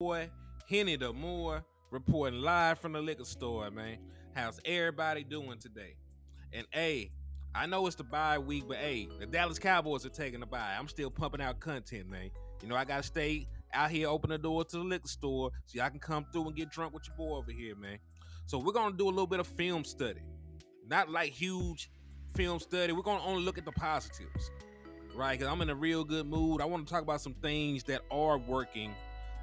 Boy, Hennythemoor, reporting live from the liquor store, man. How's everybody doing today? And hey, I know it's the bye week, but hey, the Dallas Cowboys are taking the bye. I'm still pumping out content, man. You know, I gotta stay out here, open the door to the liquor store so y'all can come through and get drunk with your boy over here, man. So we're gonna do a little bit of film study. Not like huge film study. We're gonna only look at the positives, right? Because I'm in a real good mood. I want to talk about some things that are working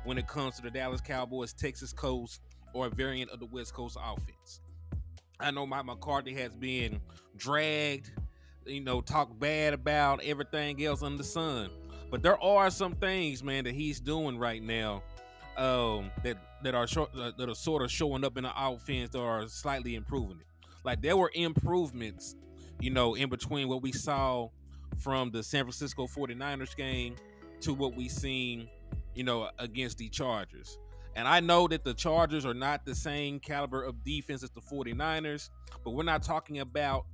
when it comes to the Dallas Cowboys, Texas Coast, or a variant of the West Coast offense. I know Mike McCarthy has been dragged, talk bad about everything else under the sun. But there are some things, man, that he's doing right now that are sort of showing up in the offense that are slightly improving it. Like there were improvements, in between what we saw from the San Francisco 49ers game to what we seen, against the Chargers. And I know that the Chargers are not the same caliber of defense as the 49ers, but we're not talking about,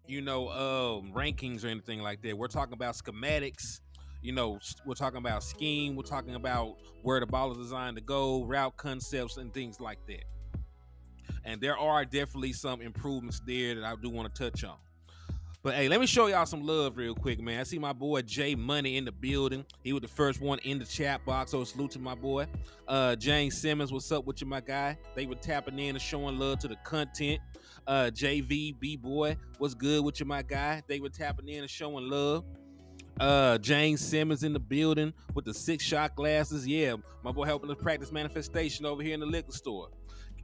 rankings or anything like that. We're talking about schematics. We're talking about scheme. We're talking about where the ball is designed to go, route concepts, and things like that. And there are definitely some improvements there that I do want to touch on. But hey, let me show y'all some love real quick, man. I see my boy Jay Money in the building. He was the first one in the chat box, so salute to my boy. James Simmons, what's up with you, my guy? They were tapping in and showing love to the content. JV, B-Boy, what's good with you, my guy? They were tapping in and showing love. James Simmons in the building with the 6-shot glasses. Yeah, my boy helping us practice manifestation over here in the liquor store.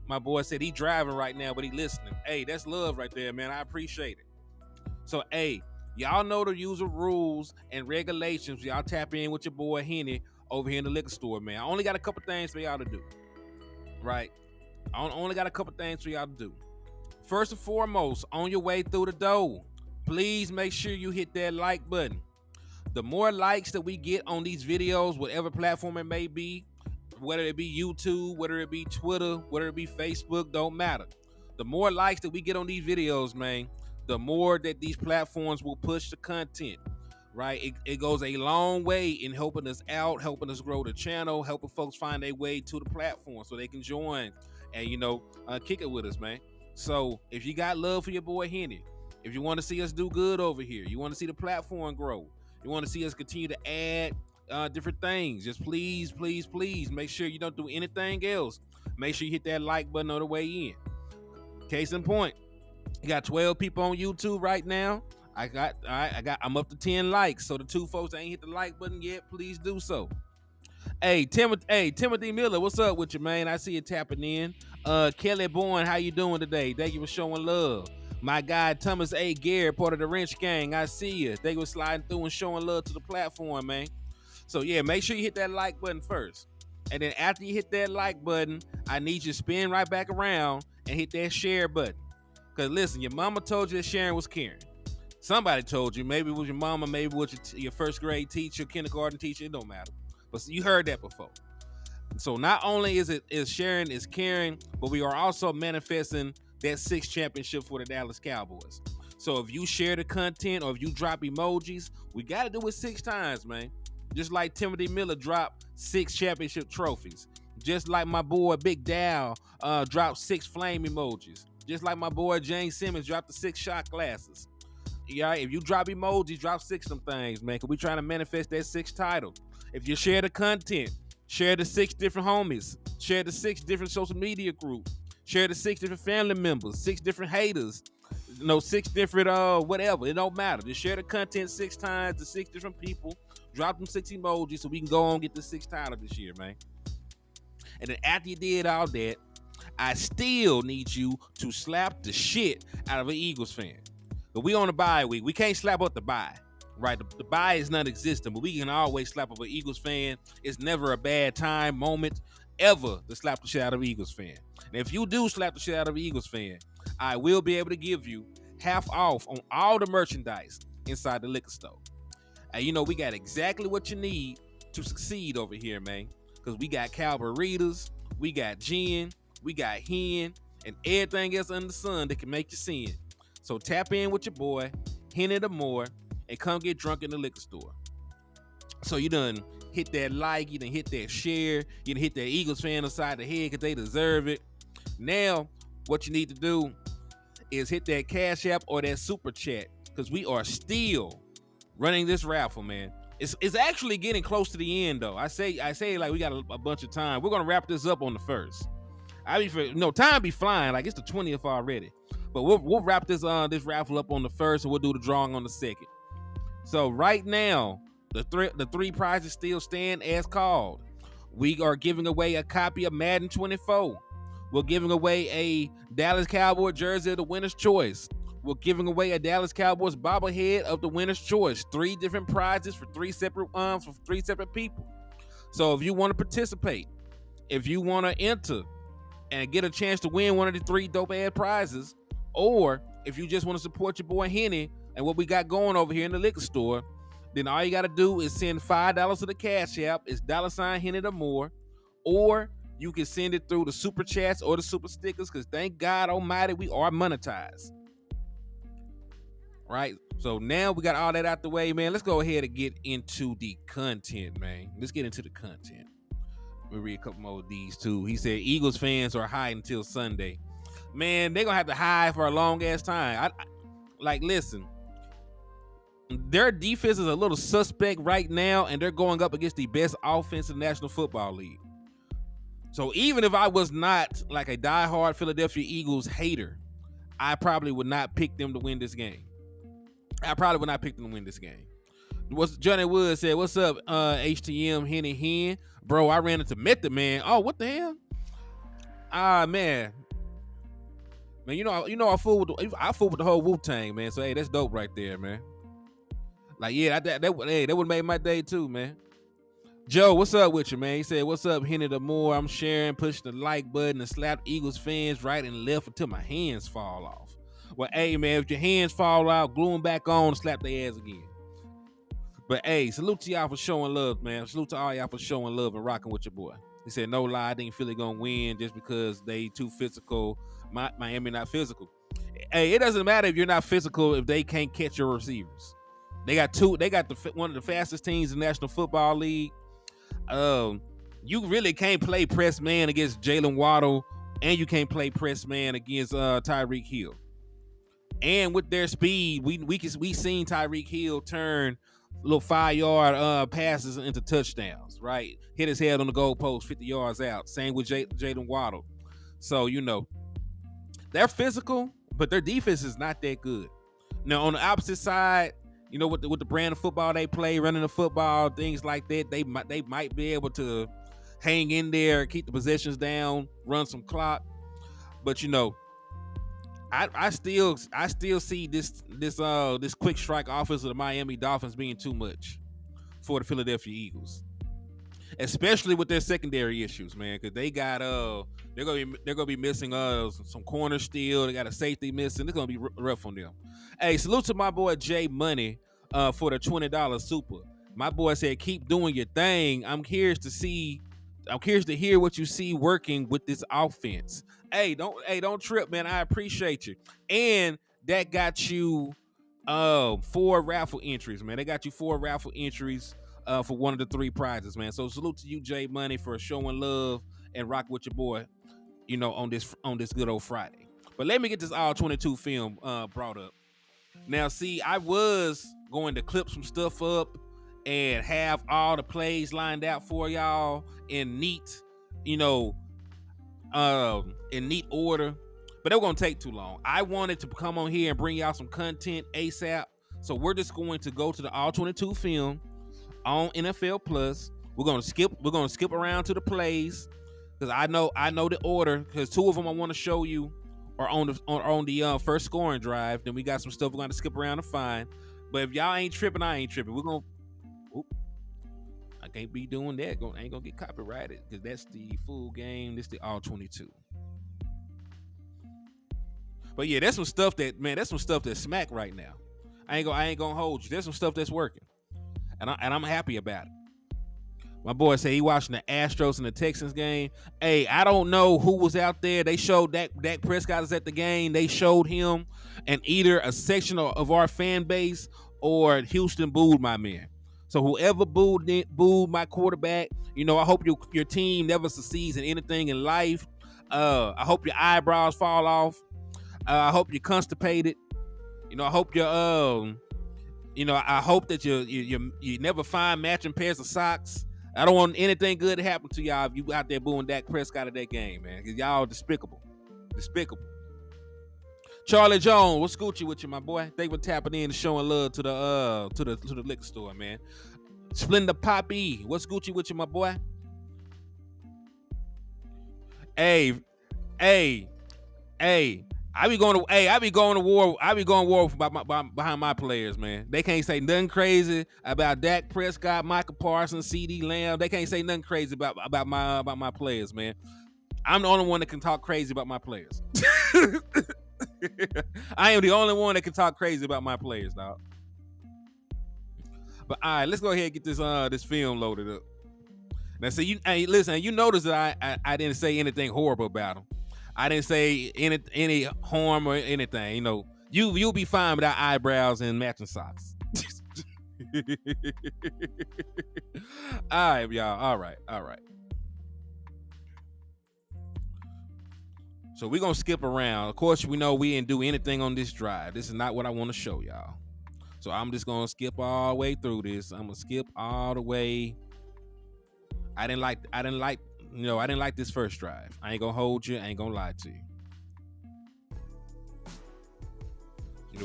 My boy said he driving right now, but he listening. Hey, that's love right there, man. I appreciate it. So, hey, y'all know the user rules and regulations. Y'all tap in with your boy Henny over here in the liquor store, man. I only got a couple things for y'all to do, right? I only got a couple things for y'all to do. First and foremost, on your way through the door, please make sure you hit that like button. The more likes that we get on these videos, whatever platform it may be, whether it be YouTube, whether it be Twitter, whether it be Facebook, don't matter. The more likes that we get on these videos, man, the more that these platforms will push the content, right? It goes a long way in helping us out, helping us grow the channel, helping folks find their way to the platform so they can join and, kick it with us, man. So if you got love for your boy Henny, if you want to see us do good over here, you want to see the platform grow, you want to see us continue to add different things, just please make sure you don't do anything else. Make sure you hit that like button on the way in. Case in point, you got 12 people on YouTube right now. I'm up to 10 likes. So the two folks that ain't hit the like button yet, please do so. Hey, Timothy Miller, what's up with you, man? I see you tapping in. Kelly Bourne, how you doing today? Thank you for showing love. My guy Thomas A. Garrett, part of the Wrench Gang, I see you. They were sliding through and showing love to the platform, man. So yeah, make sure you hit that like button first. And then after you hit that like button, I need you to spin right back around and hit that share button. Because listen, your mama told you that sharing was caring. Somebody told you, maybe it was your mama, maybe it was your first grade teacher, kindergarten teacher, it don't matter. But you heard that before. So not only is sharing is caring, but we are also manifesting that 6th championship for the Dallas Cowboys. So if you share the content or if you drop emojis, we got to do it 6 times, man. Just like Timothy Miller dropped 6 championship trophies. Just like my boy Big Dow dropped 6 flame emojis. Just like my boy James Simmons dropped the 6-shot glasses. Yeah, if you drop emojis, drop 6 of them things, man. Because we trying to manifest that 6th title. If you share the content, share the 6 different homies, share the 6 different social media groups, share the 6 different family members, 6 different haters, 6 different whatever. It don't matter. Just share the content 6 times to 6 different people. Drop them 6 emojis so we can go on and get the 6th title this year, man. And then after you did all that, I still need you to slap the shit out of an Eagles fan. But we on a bye week. We can't slap up the bye, right? The bye is non-existent, but we can always slap up an Eagles fan. It's never a bad time, moment, ever to slap the shit out of an Eagles fan. And if you do slap the shit out of an Eagles fan, I will be able to give you half off on all the merchandise inside the liquor store. And we got exactly what you need to succeed over here, man. Because we got Calvaritas, we got gin, we got hen, and everything else under the sun that can make you sin. So tap in with your boy, Hennythemoor, and come get drunk in the liquor store. So you done hit that like, you done hit that share, you done hit that Eagles fan aside the head because they deserve it. Now, what you need to do is hit that Cash App or that Super Chat because we are still running this raffle, man. It's actually getting close to the end, though. I say like we got a bunch of time. We're gonna wrap this up on the 1st. Time be flying. Like it's the 20th already. But we'll wrap this raffle up on the 1st, and we'll do the drawing on the 2nd. So right now, the three prizes still stand as called. We are giving away a copy of Madden 24. We're giving away a Dallas Cowboys jersey of the winner's choice. We're giving away a Dallas Cowboys bobblehead of the winner's choice. 3 different prizes for three separate people. So if you want to participate, if you want to enter and get a chance to win one of the 3 dope ass prizes, or if you just want to support your boy Henny and what we got going over here in the liquor store, then all you got to do is send $5 to the Cash App. It's $Hennythemoor, or you can send it through the Super Chats or the Super Stickers, because thank God Almighty, we are monetized. Right? So now we got all that out the way, man. Let's go ahead and get into the content, man. Let's get into the content. We'll read a couple more of these too. He said Eagles fans are hiding until Sunday. Man, they're going to have to hide for a long ass time. Listen, their defense is a little suspect right now, and they're going up against the best offense in the National Football League. So even if I was not like a diehard Philadelphia Eagles hater, I probably would not pick them to win this game. What's Johnny Wood said, what's up, HTM Henny Hen? Bro, I ran into Method Man. Oh, what the hell? Man, you know I fool with the whole Wu-Tang, man. So hey, that's dope right there, man. Like, yeah, that would make my day too, man. Joe, what's up with you, man? He said, what's up, Hennythemoor? I'm sharing, push the like button, and slap Eagles fans right and left until my hands fall off. Well, hey, man, if your hands fall out, glue them back on and slap their ass again. But, hey, salute to y'all for showing love, man. Salute to all y'all for showing love and rocking with your boy. He said, no lie, I think Philly going to win just because they too physical. Miami not physical. Hey, it doesn't matter if you're not physical if they can't catch your receivers. They got one of the fastest teams in the National Football League. You really can't play press man against Jalen Waddle, and you can't play press man against Tyreek Hill. And with their speed, we seen Tyreek Hill turn little 5-yard passes into touchdowns, right? Hit his head on the goalpost 50 yards out. Same with Jalen Waddle. So, they're physical, but their defense is not that good. Now, on the opposite side, with the brand of football they play, running the football, things like that, they might be able to hang in there, keep the possessions down, run some clock. But I still see this quick strike offense of the Miami Dolphins being too much for the Philadelphia Eagles, especially with their secondary issues, man. Because they got they're gonna be missing some corners still. They got a safety missing. It's gonna be rough on them. Hey, salute to my boy Jay Money for the $20 super. My boy said, keep doing your thing. I'm curious to hear what you see working with this offense. Hey, don't trip, man. I appreciate you. And that got you 4 raffle entries, man. They got you 4 raffle entries for one of the 3 prizes, man. So salute to you, Jay Money, for showing love and rock with your boy, on this good old Friday. But let me get this all 22 film brought up. Now, see, I was going to clip some stuff up and have all the plays lined out for y'all in neat, in neat order, but they were going to take too long. I wanted to come on here and bring y'all some content ASAP. So we're just going to go to the all 22 film on NFL Plus. We're going to skip around to the plays because I know the order, because 2 of them I want to show you are on the first scoring drive. Then we got some stuff we're going to skip around to find. But if y'all ain't tripping, I ain't tripping. We're going to... I can't be doing that. I ain't going to get copyrighted because that's the full game. This is the all 22. But yeah, that's some stuff that's smack right now. I ain't gonna hold you. There's some stuff that's working. And I'm happy about it. My boy said he watching the Astros and the Texans game. Hey, I don't know who was out there. They showed Dak Prescott is at the game. They showed him, and either a section of our fan base or Houston booed my man. So whoever booed my quarterback, I hope your team never succeeds in anything in life. I hope your eyebrows fall off. I hope you're constipated. I hope you're I hope that you never find matching pairs of socks. I don't want anything good to happen to y'all if you out there booing Dak Prescott of that game, man. Cause y'all despicable. Charlie Jones, what's Gucci with you, my boy? Thank you for tapping in and showing love to the liquor store, man. Splenda Poppy, what's Gucci with you, my boy? Hey, I be going to war. I be going to war behind my players, man. They can't say nothing crazy about Dak Prescott, Michael Parsons, CD Lamb. They can't say nothing crazy about my players, man. I'm the only one that can talk crazy about my players. I am the only one that can talk crazy about my players, dog. But all right, let's go ahead and get this film loaded up. Now, see, listen, you notice that I didn't say anything horrible about him. I didn't say any harm or anything. You'll be fine without eyebrows and matching socks. All right, y'all. All right. So we're going to skip around. Of course, we know we didn't do anything on this drive. This is not what I want to show y'all. So I'm just going to skip all the way through this. I'm going to skip all the way. I didn't like this first drive. I ain't going to hold you. I ain't going to lie to you.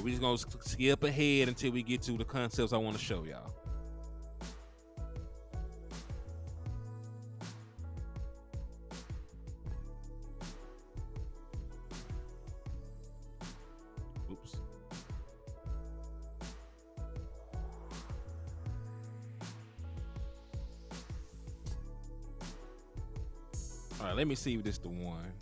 We just going to skip ahead until we get to the concepts I want to show y'all. All right, let me see if this is the one.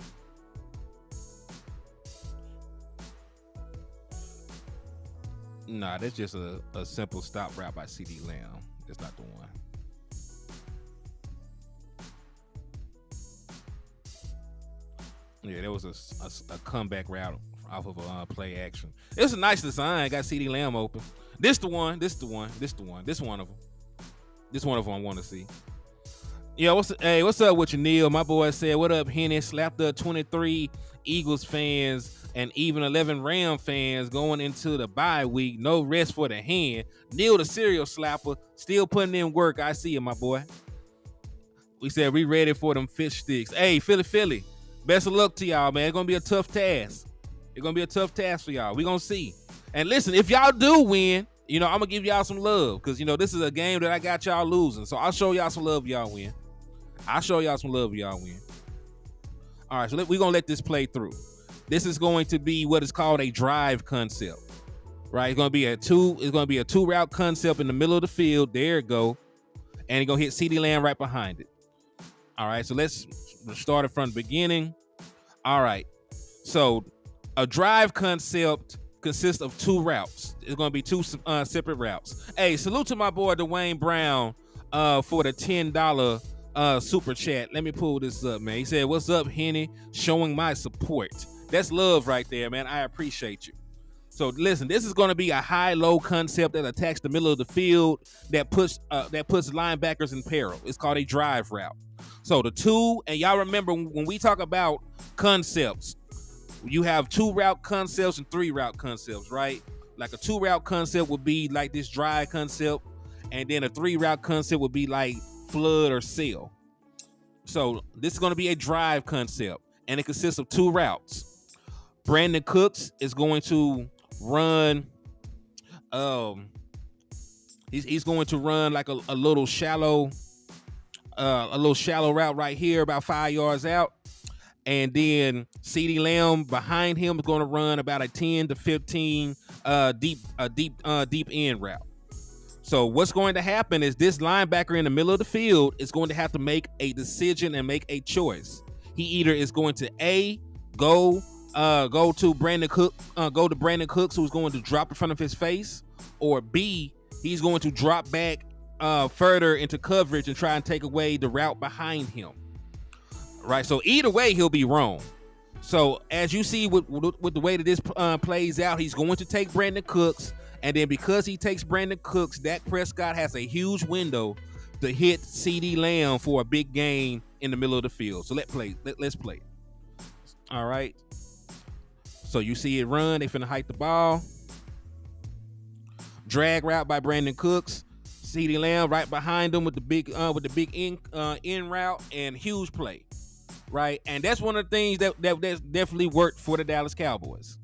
Nah, that's just a simple stop route by CD Lamb. That's not the one. Yeah, there was a comeback route off of a play action. It's a nice design. Got CD Lamb open. This one of them. This one of them I want to see. Yeah, what's up with you, Neil? My boy said, what up, Henny? Slapped up 23 Eagles fans and even 11 Ram fans going into the bye week. No rest for the hand. Neil, the serial slapper, still putting in work. I see you, my boy. We said we ready for them fish sticks. Hey, Philly, best of luck to y'all, man. It's going to be a tough task. It's going to be a tough task for y'all. We're going to see. And listen, if y'all do win, I'm going to give y'all some love because, this is a game that I got y'all losing. So I'll show y'all some love if y'all win. All right, so we're going to let this play through. This is going to be what is called a drive concept, right? It's going to be a two route concept in the middle of the field. There it go. And it's going to hit CD Lamb right behind it. All right, so let's start it from the beginning. All right, so a drive concept consists of two routes. It's going to be two separate routes. Hey, salute to my boy Dwayne Brown for the $10 super chat. Let me pull this up, man. He said, what's up, Henny? Showing my support. That's love right there, man. I appreciate you. So listen, this is going to be a high-low concept that attacks the middle of the field that puts linebackers in peril. It's called a drive route. So the two, and y'all remember when we talk about concepts, you have two route concepts and three route concepts, right? Like a two route concept would be like this drive concept, and then a three route concept would be like flood or seal. So this is going to be a drive concept, and it consists of two routes. Brandon Cooks is going to run he's going to run like a little shallow route right here about 5 yards out, and then CD Lamb behind him is going to run about a 10 to 15 deep end route. So what's going to happen is this linebacker in the middle of the field is going to have to make a decision and make a choice. He either is going to go to Brandon Cooks, who's going to drop in front of his face, or B, he's going to drop back further into coverage and try and take away the route behind him. Right. So either way, he'll be wrong. So as you see with the way that this plays out, he's going to take Brandon Cooks, And then because he takes Brandon Cooks, Dak Prescott has a huge window to hit CeeDee Lamb for a big gain in the middle of the field. So let's play. Let's play. All right. So you see it run. They finna hike the ball. Drag route by Brandon Cooks. CeeDee Lamb right behind him with the big in route, and huge play. Right. And that's one of the things that's definitely worked for the Dallas Cowboys.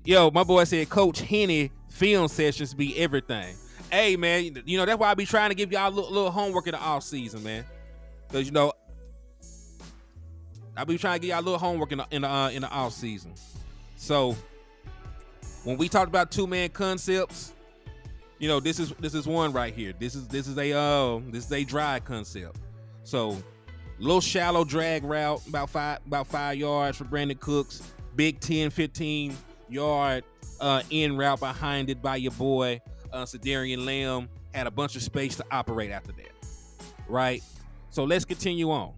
Yo, my boy said Coach Henny film sessions be everything. Hey, man, you know, that's why I be trying to give y'all a little homework in the off season, man. Because, you know, I be trying to give y'all a little homework in the off season. So when we talked about two-man concepts, you know, this is one right here. This is a drag concept. So little shallow drag route, about 5 yards for Brandon Cooks. Big 10, 15 yard in route behind it by your boy Cedarian Lamb. Had a bunch of space to operate after that, right? So let's continue on.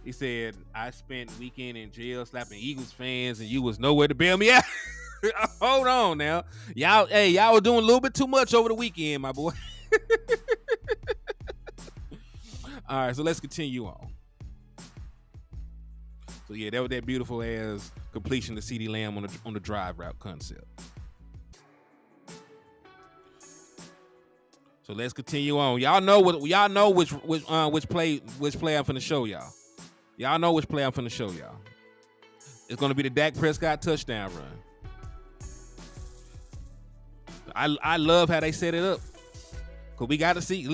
He said, I spent weekend in jail slapping Eagles fans and you was nowhere to bail me out. Hold on now. Y'all were doing a little bit too much over the weekend, my boy. All right, so let's continue on. So yeah, that was that beautiful ass completion to CeeDee Lamb on the drive route concept. So let's continue on. Y'all know which play I'm finna show y'all. Y'all know which play I'm finna show y'all. It's gonna be the Dak Prescott touchdown run. I love how they set it up. Cause we gotta see a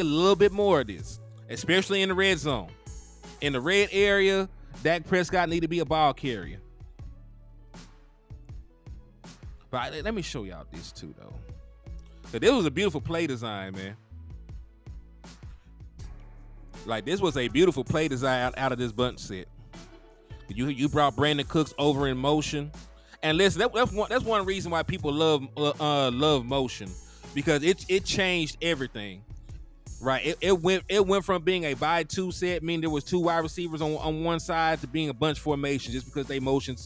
little bit more of this, especially in the red zone. In the red area, Dak Prescott need to be a ball carrier. But let me show y'all this too, though. But this was a beautiful play design, man. Like, this was a beautiful play design out of this bunch set. You brought Brandon Cooks over in motion, and listen, that's one reason why people love motion, because it changed everything. Right, it went from being a by two set, meaning there was two wide receivers on one side, to being a bunch formation, just because they motioned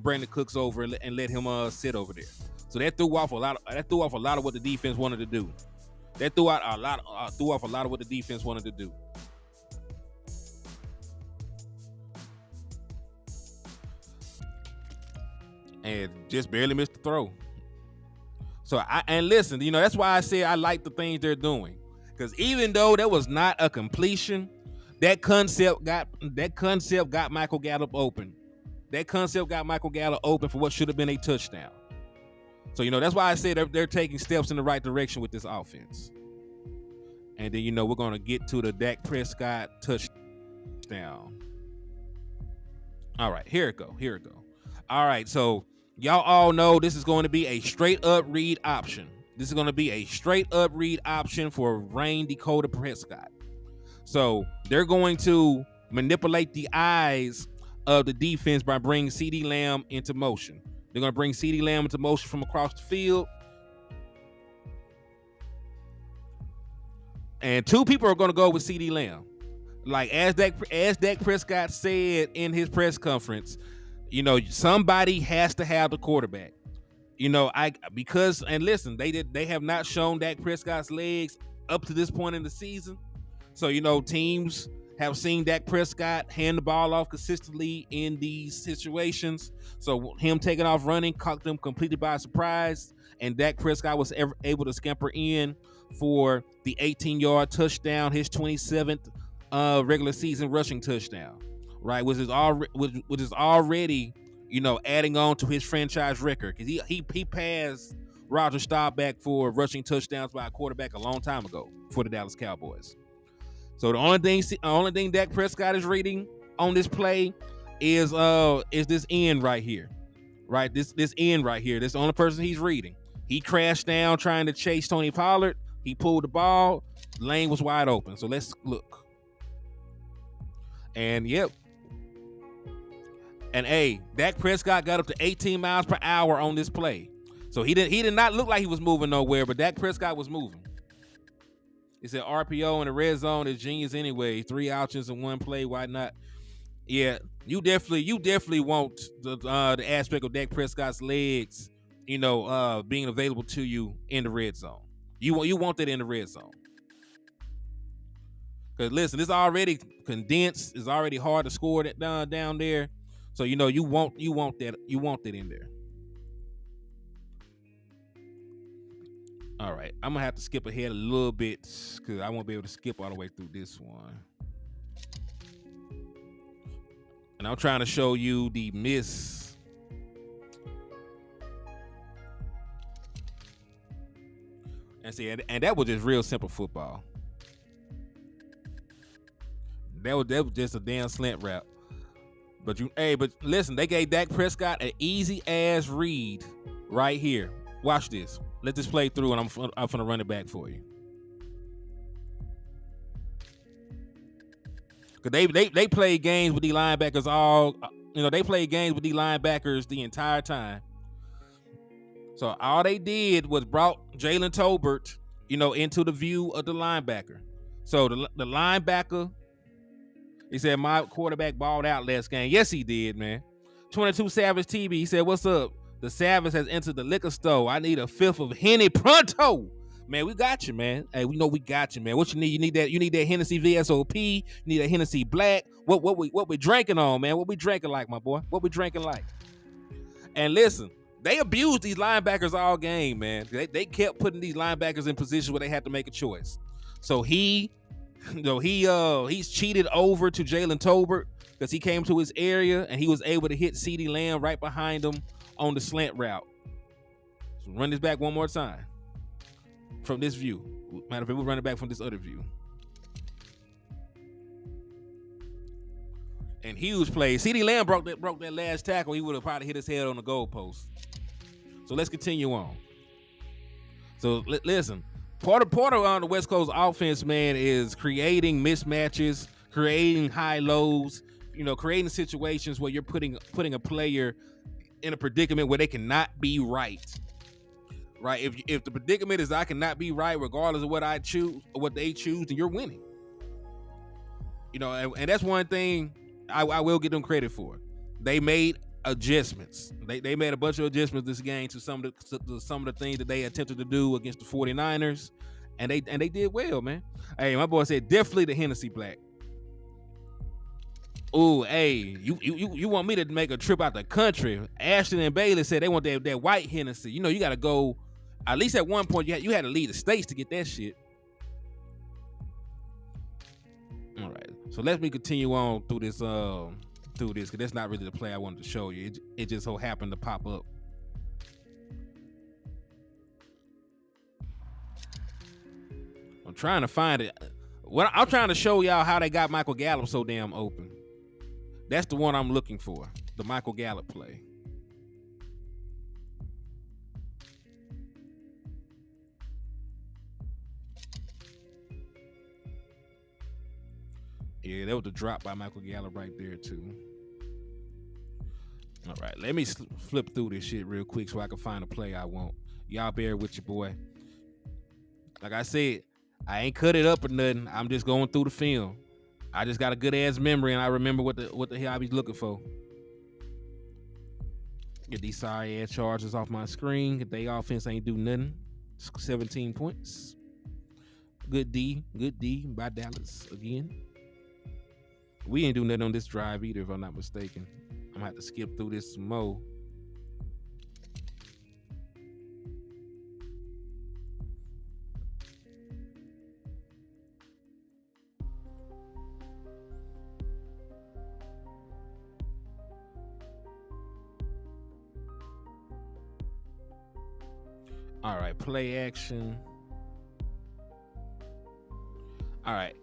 Brandon Cooks over and let him sit over there. So that threw off a lot of what the defense wanted to do. That threw off a lot of what the defense wanted to do. And just barely missed the throw. So listen, you know, that's why I said I like the things they're doing. Because even though that was not a completion, that concept got Michael Gallup open. That concept got Michael Gallup open for what should have been a touchdown. So, you know, that's why I said they're taking steps in the right direction with this offense. And then, you know, we're going to get to the Dak Prescott touchdown. All right, here it go. All right, so y'all all know this is going to be a straight up read option. This is going to be a straight up read option for Rain Dakota Prescott. So they're going to manipulate the eyes of the defense by bringing CeeDee Lamb into motion. They're going to bring CeeDee Lamb into motion from across the field. And two people are going to go with CeeDee Lamb. Like as Dak Prescott said in his press conference, you know, somebody has to have the quarterback. You know, they have not shown Dak Prescott's legs up to this point in the season. So, you know, teams have seen Dak Prescott hand the ball off consistently in these situations. So him taking off running caught them completely by surprise. And Dak Prescott was able to scamper in for the 18-yard touchdown, his 27th regular season rushing touchdown, right? Which is already, you know, adding on to his franchise record, because he passed Roger Staubach for rushing touchdowns by a quarterback a long time ago for the Dallas Cowboys. So the only thing Dak Prescott is reading on this play is this end right here, right? This end right here. This is the only person he's reading. He crashed down trying to chase Tony Pollard. He pulled the ball. Lane was wide open. So let's look. And yep. And Dak Prescott got up to 18 miles per hour on this play. So he did not look like he was moving nowhere, but Dak Prescott was moving. It said RPO in the red zone is genius anyway. 3 options in one play. Why not? Yeah, you definitely want the aspect of Dak Prescott's legs being available to you in the red zone. You want that in the red zone. Because listen, it's already condensed. It's already hard to score that down there. So you want that in there. All right, I'm gonna have to skip ahead a little bit because I won't be able to skip all the way through this one. And I'm trying to show you the miss. And see, and that was just real simple football. That was just a damn slant route. But listen, they gave Dak Prescott an easy ass read right here. Watch this. Let this play through, and I'm gonna run it back for you. Cause they played games with the linebackers they played games with the linebackers the entire time. So all they did was brought Jalen Tolbert, into the view of the linebacker. So the linebacker, he said, my quarterback balled out last game. Yes, he did, man. 22 Savage TV. He said, what's up? The Savage has entered the liquor store. I need a fifth of Henny pronto. Man, we got you, man. Hey, we know we got you, man. What you need? You need that Hennessy VSOP. You need that Hennessy Black. What we drinking on, man? What we drinking like, my boy? What we drinking like? And listen, they abused these linebackers all game, man. They kept putting these linebackers in positions where they had to make a choice. So he's cheated over to Jalen Tolbert because he came to his area and he was able to hit CeeDee Lamb right behind him on the slant route. So run this back one more time from this view. Matter of fact, we'll run it back from this other view. And huge play. CeeDee Lamb broke that last tackle. He would have probably hit his head on the goalpost. So let's continue on. So listen, part of on the West Coast offense, man, is creating mismatches, creating high lows, creating situations where you're putting a player in a predicament where they cannot be right. Right? If the predicament is I cannot be right regardless of what I choose or what they choose, then you're winning. And that's one thing I will give them credit for. They made adjustments. They made a bunch of adjustments this game to some of the things that they attempted to do against the 49ers, and they did well, man. Hey, my boy said definitely the Hennessy Black. Ooh, hey, you want me to make a trip out the country? Ashton and Bailey said they want that white Hennessy. You got to go. At least at one point, you had to leave the States to get that shit. All right, so let me continue on through this, because that's not really the play I wanted to show you. It just so happened to pop up. I'm trying to find it. I'm trying to show y'all how they got Michael Gallup so damn open. That's the one I'm looking for, the Michael Gallup play. Yeah, that was the drop by Michael Gallup right there, too. All right, let me flip through this shit real quick so I can find a play I want. Y'all bear with your boy. Like I said, I ain't cut it up or nothing. I'm just going through the film. I just got a good ass memory and I remember what the hell I be looking for. Get these sorry ass Chargers off my screen. If they offense ain't do nothing. 17 points. Good D by Dallas again. We ain't do nothing on this drive either, if I'm not mistaken. I'm gonna have to skip through this some more. All right, play action. All right.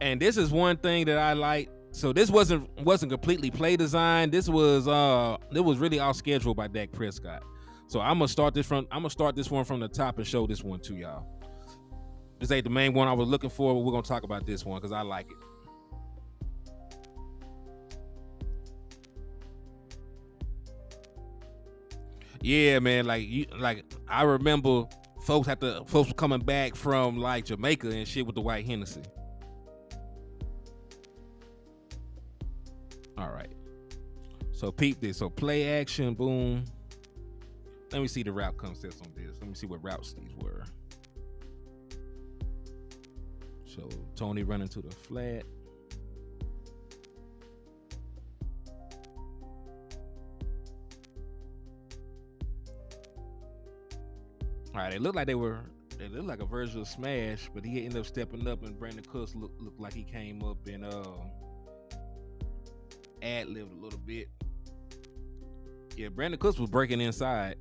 And this is one thing that I like. So this wasn't completely play design. This was really off schedule by Dak Prescott. So I'm gonna start this one from the top and show this one to y'all. This ain't the main one I was looking for, but we're gonna talk about this one because I like it. Yeah, man. Like I remember folks coming back from like Jamaica and shit with the white Hennessy. All right. So peep this. So play action, boom. Let me see the route concepts on this. Let me see what routes these were. So Tony running to the flat. All right, it looked like they looked like a version of Smash, but he ended up stepping up, and Brandon Cooks looked like he came up and ad-libbed a little bit. Yeah, Brandon Cooks was breaking inside,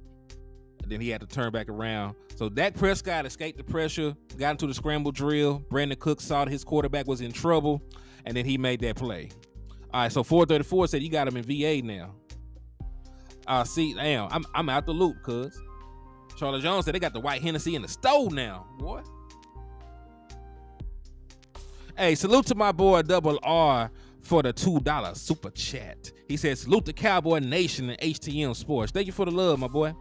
and then he had to turn back around. So Dak Prescott escaped the pressure, got into the scramble drill. Brandon Cooks saw that his quarterback was in trouble, and then he made that play. All right, so 434 said you got him in VA now. See, damn, I'm out the loop, cuz. Charlie Jones said they got the white Hennessy in the stove now. What? Hey, salute to my boy Double R for the $2 super chat. He said, salute the Cowboy Nation and HTM Sports. Thank you for the love, my boy.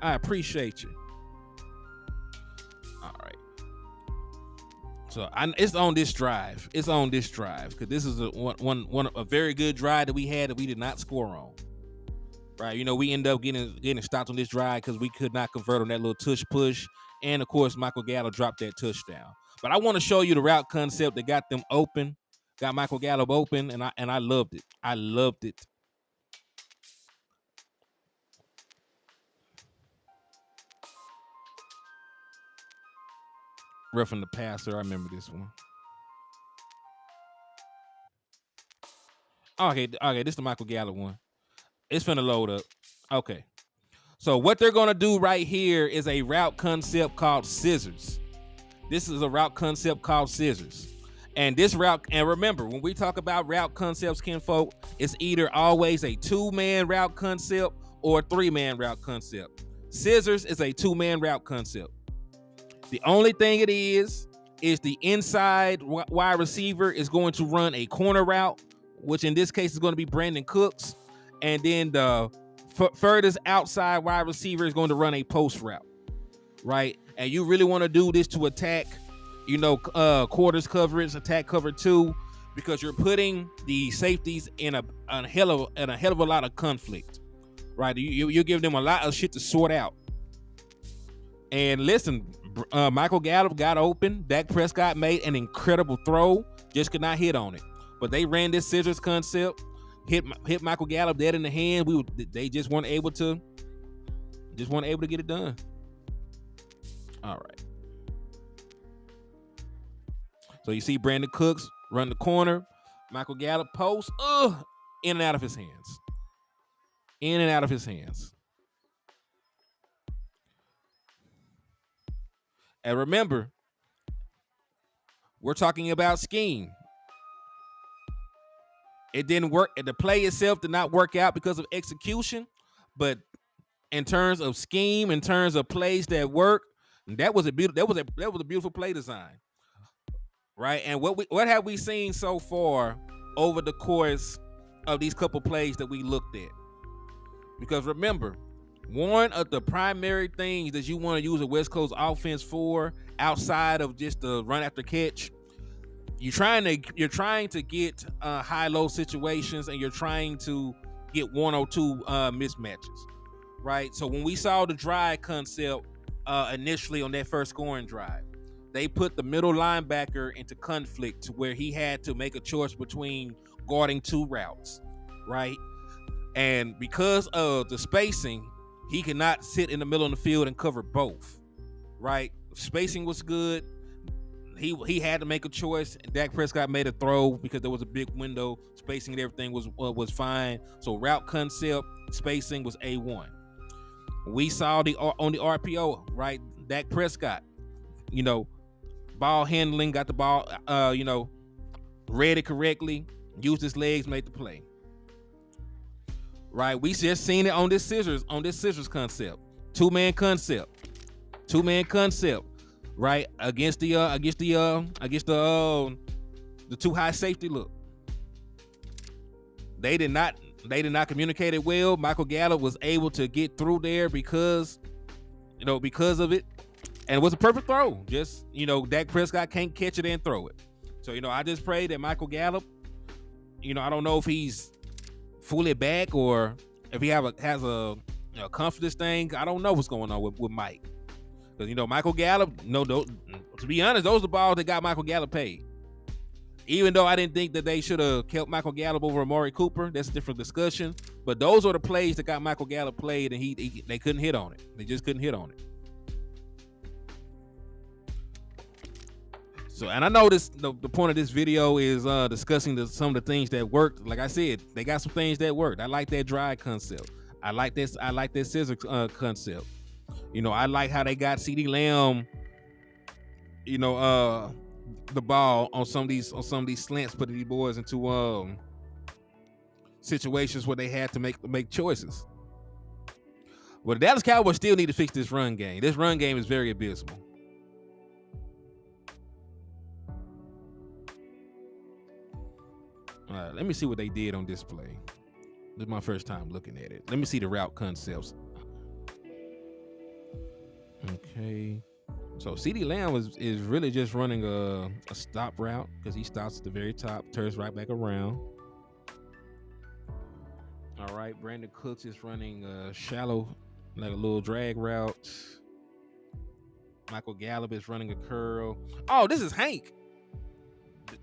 I appreciate you. All right. So it's on this drive. It's on this drive because this is a very good drive that we had that we did not score on. Right, you know, we end up getting stopped on this drive because we could not convert on that little tush push, and of course, Michael Gallup dropped that touchdown. But I want to show you the route concept that got them open, got Michael Gallup open, and I loved it. I loved it. Roughing the passer, I remember this one. Okay, this is the Michael Gallup one. It's finna load up. Okay. So what they're going to do right here is a route concept called scissors. This is a route concept called scissors. And this route, and remember, when we talk about route concepts, kinfolk, it's either always a 2-man route concept or a 3-man route concept. Scissors is a 2-man route concept. The only thing it is the inside wide receiver is going to run a corner route, which in this case is going to be Brandon Cooks. And then the furthest outside wide receiver is going to run a post route, right? And you really want to do this to attack, quarters coverage, attack cover 2, because you're putting the safeties in a hell of a lot of conflict, right? You give them a lot of shit to sort out. And listen, Michael Gallup got open. Dak Prescott made an incredible throw, just could not hit on it. But they ran this scissors concept. Hit Michael Gallup dead in the hand. They just weren't able to get it done. All right. So you see Brandon Cooks run the corner. Michael Gallup post. In and out of his hands. In and out of his hands. And remember, we're talking about scheme. It didn't work. The play itself did not work out because of execution, but in terms of scheme, in terms of plays that work, that was a beautiful play design, right? And what have we seen so far over the course of these couple plays that we looked at? Because remember, one of the primary things that you want to use a West Coast offense for, outside of just the run after catch, you're trying to get high-low situations, and you're trying to get 1 or 2 mismatches, right? So when we saw the drive concept initially on that first scoring drive, they put the middle linebacker into conflict where he had to make a choice between guarding 2 routes, right? And because of the spacing, he could not sit in the middle of the field and cover both, right? Spacing was good. He had to make a choice. Dak Prescott made a throw because there was a big window. Spacing and everything was fine. So route concept, spacing was A1. We saw on the RPO, right? Dak Prescott, ball handling, got the ball, read it correctly, used his legs, made the play. Right? We just seen it on this scissors concept. 2-man concept. Right, against the 2 high safety look. They did not communicate it well. Michael Gallup was able to get through there because of it, and it was a perfect throw. Just Dak Prescott can't catch it and throw it. So I just pray that Michael Gallup, I don't know if he's fully back or if he has a Come for this thing. I don't know what's going on with Mike. Because, Michael Gallup, to be honest, those are the balls that got Michael Gallup paid. Even though I didn't think that they should have kept Michael Gallup over Amari Cooper. That's a different discussion. But those are the plays that got Michael Gallup played, and they couldn't hit on it. They just couldn't hit on it. So, and I know the point of this video is discussing some of the things that worked. Like I said, they got some things that worked. I like that drive concept. I like that scissor concept. I like how they got CeeDee Lamb, the ball on some of these slants, putting these boys into situations where they had to make choices. Well, the Dallas Cowboys still need to fix this run game. This run game is very abysmal. All right, let me see what they did on display. This is my first time looking at it. Let me see the route concepts. Okay. So CeeDee Lamb is really just running a stop route because he stops at the very top, turns right back around. All right, Brandon Cooks is running a shallow, like a little drag route. Michael Gallup is running a curl. Oh, this is Hank.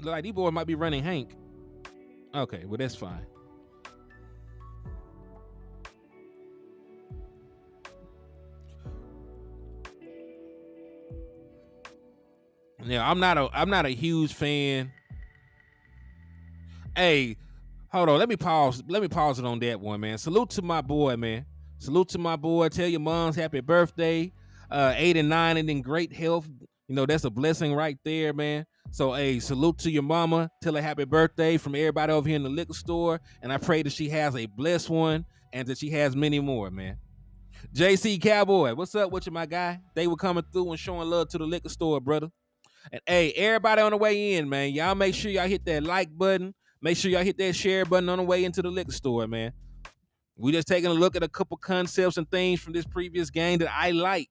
Like, these boys might be running Hank. Okay, well, that's fine. Yeah, I'm not a huge fan. Hey, hold on. Let me pause it on that one, man. Salute to my boy, man. Salute to my boy. Tell your moms happy birthday. 8 and 9 and in great health. That's a blessing right there, man. So, hey, salute to your mama. Tell her happy birthday from everybody over here in the liquor store. And I pray that she has a blessed one and that she has many more, man. JC Cowboy, what's up with you, my guy? They were coming through and showing love to the liquor store, brother. And hey, everybody on the way in, man, y'all make sure y'all hit that like button. Make sure y'all hit that share button on the way into the liquor store, man. We just taking a look at a couple concepts and things from this previous game that I liked.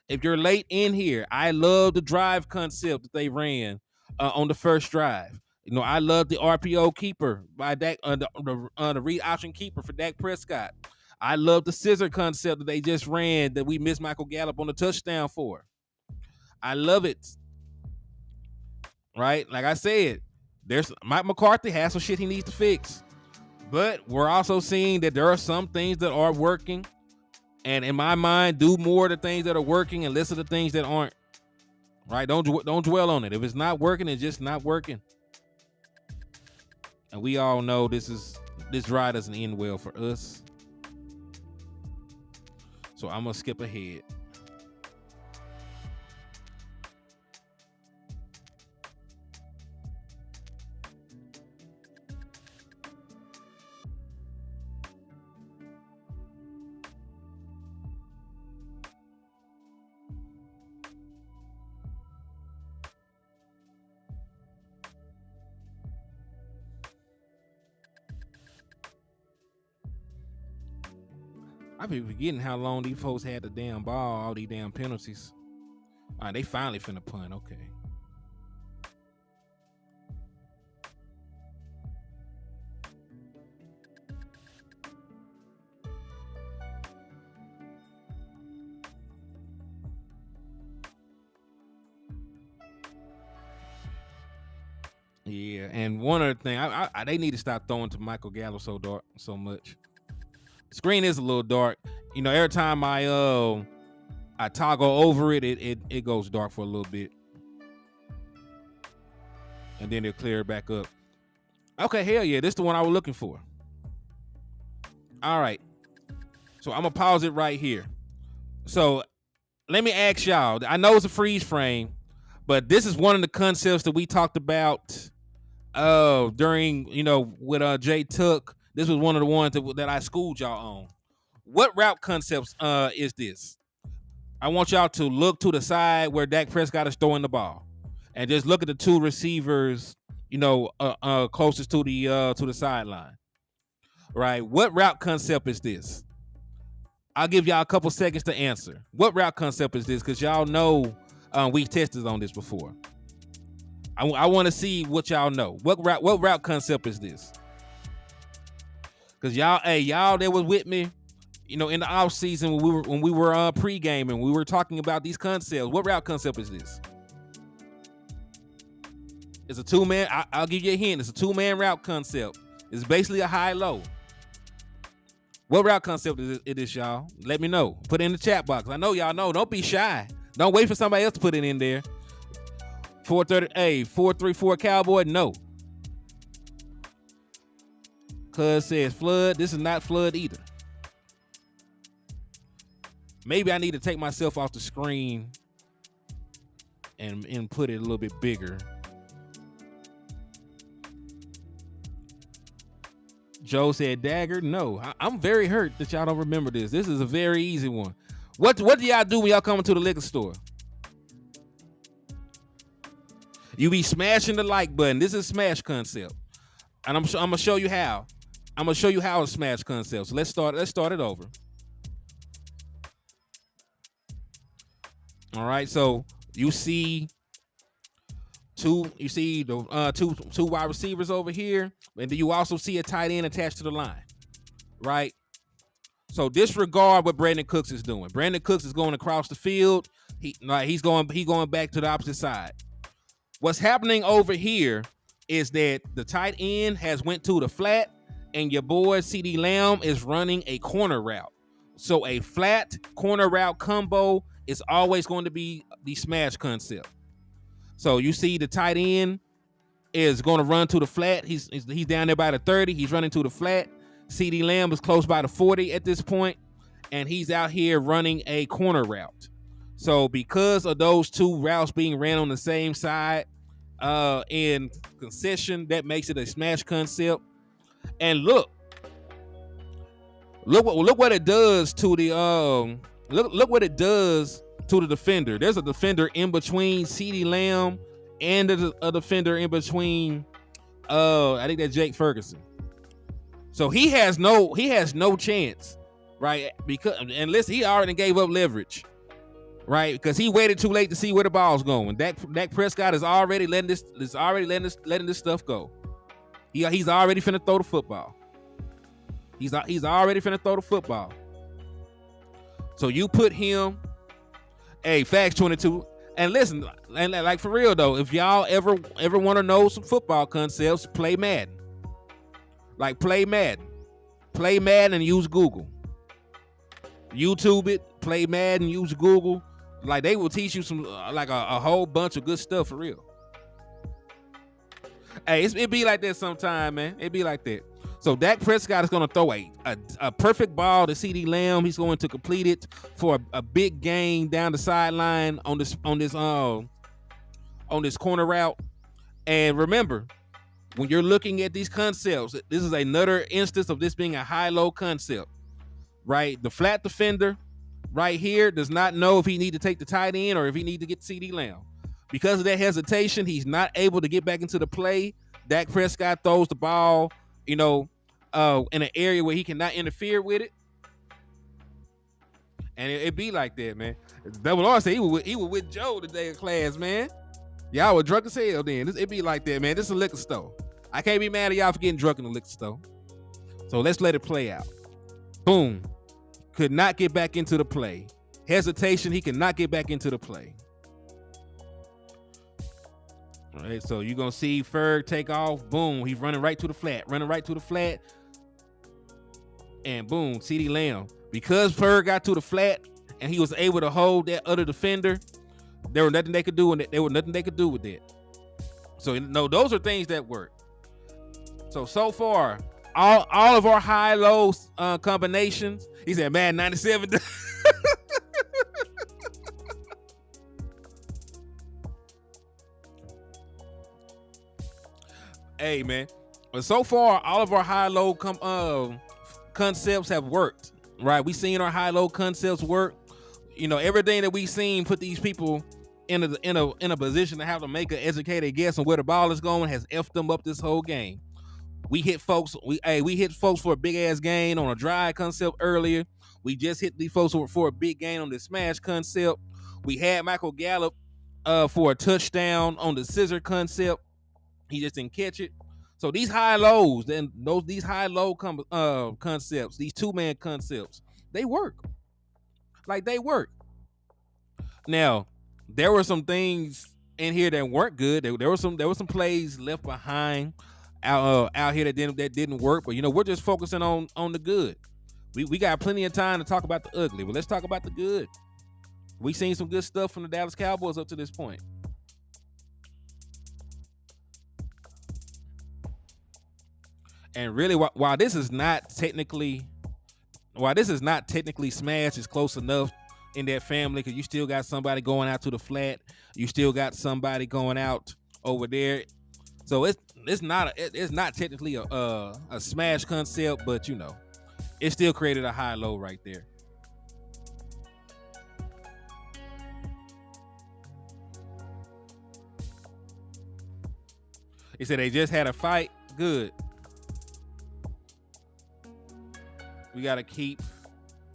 If you're late in here, I love the drive concept that they ran on the first drive. I love the RPO keeper by Dak, the read option keeper for Dak Prescott. I love the scissor concept that they just ran that we missed Michael Gallup on the touchdown for. I love it. Right? Like I said, Mike McCarthy has some shit he needs to fix. But we're also seeing that there are some things that are working. And in my mind, do more of the things that are working and less of the things that aren't. Right? Don't dwell on it. If it's not working, it's just not working. And we all know this ride doesn't end well for us. So I'm gonna skip ahead. I be forgetting how long these folks had the damn ball, all these damn penalties. All right, they finally finna punt. Okay. Yeah, and one other thing, they need to stop throwing to Michael Gallup so much. Screen is a little dark. Every time I toggle over it, it goes dark for a little bit. And then it'll clear back up. Okay, hell yeah, this is the one I was looking for. All right. So I'm going to pause it right here. So let me ask y'all. I know it's a freeze frame, but this is one of the concepts that we talked about during, with Jay Tuck. This was one of the ones that I schooled y'all on. What route concepts is this? I want y'all to look to the side where Dak Prescott is throwing the ball, and just look at the two receivers, closest to the sideline. Right? What route concept is this? I'll give y'all a couple seconds to answer. What route concept is this? Because y'all know we tested on this before. I want to see what y'all know. What route concept is this? Because y'all that was with me, In the off season when we were pre-gaming, we were talking about these concepts. What route concept is this? It's a two-man. I'll give you a hint. It's a two-man route concept. It's basically a high-low. What route concept is it is, y'all? Let me know. Put it in the chat box. I know y'all know. Don't be shy. Don't wait for somebody else to put it in there. 434 Cowboy. No. Cuz says flood. This is not flood either. Maybe I need to take myself off the screen and put it a little bit bigger. Joe said dagger. No, I'm very hurt that y'all don't remember this. This is a very easy one. What do y'all do when y'all come to the liquor store? You be smashing the like button. This is smash concept, and I'm gonna show you how. I'm gonna show you how to smash concept. So let's start it over. All right. So you see the two wide receivers over here, and then you also see a tight end attached to the line, right? So disregard what Brandon Cooks is doing. Brandon Cooks is going across the field. He's going back to the opposite side. What's happening over here is that the tight end has went to the flat, and your boy CeeDee Lamb is running a corner route. So a flat corner route combo is always going to be the smash concept. So you see the tight end is going to run to the flat. He's down there by the 30. He's running to the flat. CeeDee Lamb is close by the 40 at this point, and he's out here running a corner route. So because of those two routes being ran on the same side in concession, that makes it a smash concept. And look what it does to the look what it does to the defender. There's a defender in between CeeDee Lamb and a defender in between I think that's Jake Ferguson. So he has no chance, right? Because and listen, he already gave up leverage, right? Because he waited too late to see where the ball's going. Dak Prescott is already letting this stuff go. He's already finna throw the football. He's already finna throw the football. So you put him, Facts 22. And listen, and like for real though, if y'all ever want to know some football concepts, play Madden. Like play Madden and use Google. YouTube it, play Madden, use Google. Like they will teach you some like a whole bunch of good stuff for real. It be like that sometime, man. It be like that. So Dak Prescott is going to throw a perfect ball to CeeDee Lamb. He's going to complete it for a big gain down the sideline on this corner route. And remember, when you're looking at these concepts, this is another instance of this being a high-low concept, right? The flat defender right here does not know if he need to take the tight end or if he need to get CeeDee Lamb. Because of that hesitation, he's not able to get back into the play. Dak Prescott throws the ball, in an area where he cannot interfere with it. And it be like that, man. Double R said he was with Joe today in class, man. Y'all were drunk as hell then. It be like that, man. This is a liquor store. I can't be mad at y'all for getting drunk in the liquor store. So let's let it play out. Boom. Could not get back into the play. Hesitation, he cannot get back into the play. All right, so you're going to see Ferg take off. Boom, he's running right to the flat. And boom, CeeDee Lamb. Because Ferg got to the flat and he was able to hold that other defender, there was nothing they could do with that. So, those are things that work. So far, all of our high-low combinations, he said, man, 97. Hey, man. But so far, all of our high-low concepts have worked, right? We seen our high-low concepts work. Everything that we seen put these people in a position to have to make an educated guess on where the ball is going has effed them up this whole game. We hit folks for a big ass gain on a dry concept earlier. We just hit these folks for a big gain on the smash concept. We had Michael Gallup for a touchdown on the scissor concept. He just didn't catch it. So these high lows, these high low concepts, these two-man concepts, They work. Like they work. Now, there were some things in here that weren't good. There were some plays left behind out here that didn't work. But we're just focusing on the good. We got plenty of time to talk about the ugly, but let's talk about the good. We seen some good stuff from the Dallas Cowboys up to this point. And really, while this is not technically smash, it's close enough in that family because you still got somebody going out to the flat, you still got somebody going out over there. So it's not technically a smash concept, but it still created a high low right there. He said they just had a fight. Good. We got to keep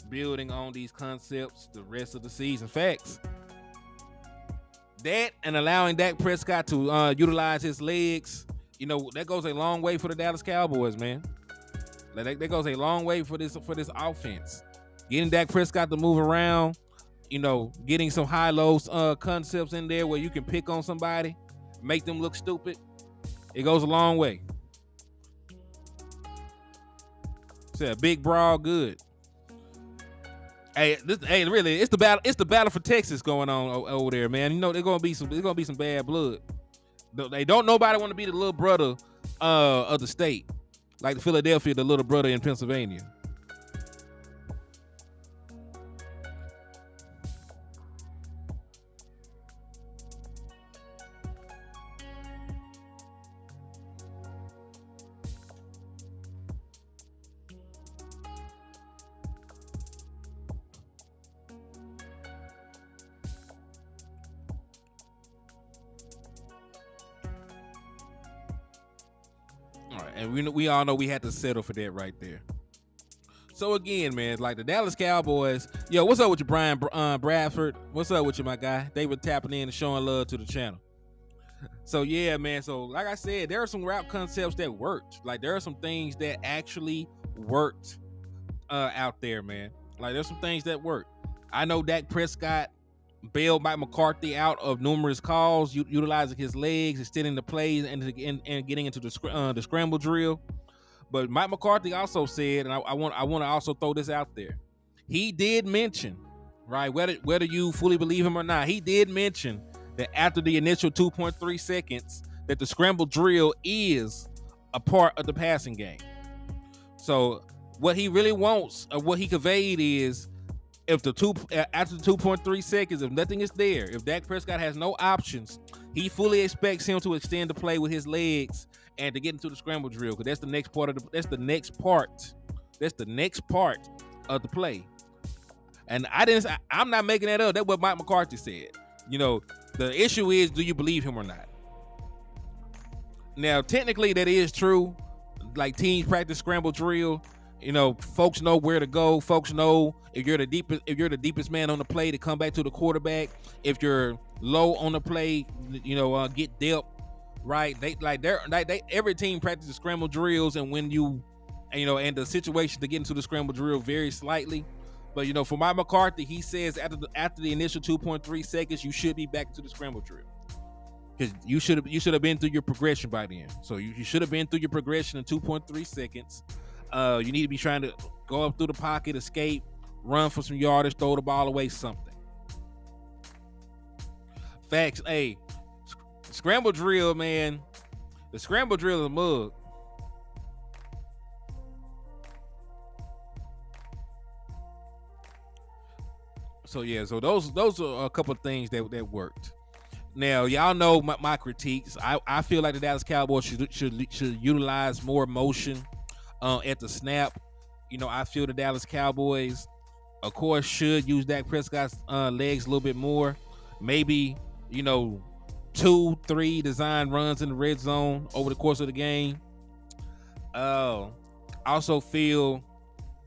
building on these concepts the rest of the season. Facts. That and allowing Dak Prescott to utilize his legs, that goes a long way for the Dallas Cowboys, man. That goes a long way for this offense. Getting Dak Prescott to move around, getting some high-low concepts in there where you can pick on somebody, make them look stupid. It goes a long way. A big brawl, good. Hey, really, it's the battle. It's the battle for Texas going on over there, man. There's gonna be some bad blood. They don't nobody want to be the little brother of the state, like the Philadelphia, the little brother in Pennsylvania. And we all know we had to settle for that right there. So again, man, like the Dallas Cowboys, yo, what's up with you, Brian Bradford? What's up with you, my guy? They were tapping in and showing love to the channel. So yeah, man. So like I said, there are some route concepts that worked. Like there are some things that actually worked out there, man. Like there's some things that worked. I know Dak Prescott bailed Mike McCarthy out of numerous calls, utilizing his legs, extending the plays, and getting into the scramble drill. But Mike McCarthy also said, and I want to also throw this out there. He did mention, right, whether you fully believe him or not, he did mention that after the initial 2.3 seconds, that the scramble drill is a part of the passing game. So what he really wants, or what he conveyed, is after the 2.3 seconds, if nothing is there, if Dak Prescott has no options, he fully expects him to extend the play with his legs and to get into the scramble drill, because that's the next part of the play. And I'm not making that up. That's what Mike McCarthy said. The issue is, do you believe him or not? Now, technically, that is true. Like teams practice scramble drill. Folks know where to go. Folks know if you're the deepest man on the play to come back to the quarterback. If you're low on the play, get depth. Right? Every team practices scramble drills, and when and the situation to get into the scramble drill varies slightly. But for Mike McCarthy, he says after the initial 2.3 seconds, you should be back to the scramble drill, because you should have been through your progression by then. So you should have been through your progression in 2.3 seconds. You need to be trying to go up through the pocket, escape, run for some yardage, throw the ball away, something. Facts. Hey, scramble drill, man. The scramble drill is a mug. So yeah, so those are a couple of things that worked. Now, y'all know my critiques. I feel like the Dallas Cowboys should utilize more motion at the snap. I feel the Dallas Cowboys, of course, should use Dak Prescott's legs a little bit more. Maybe 2-3 design runs in the red zone over the course of the game. I also feel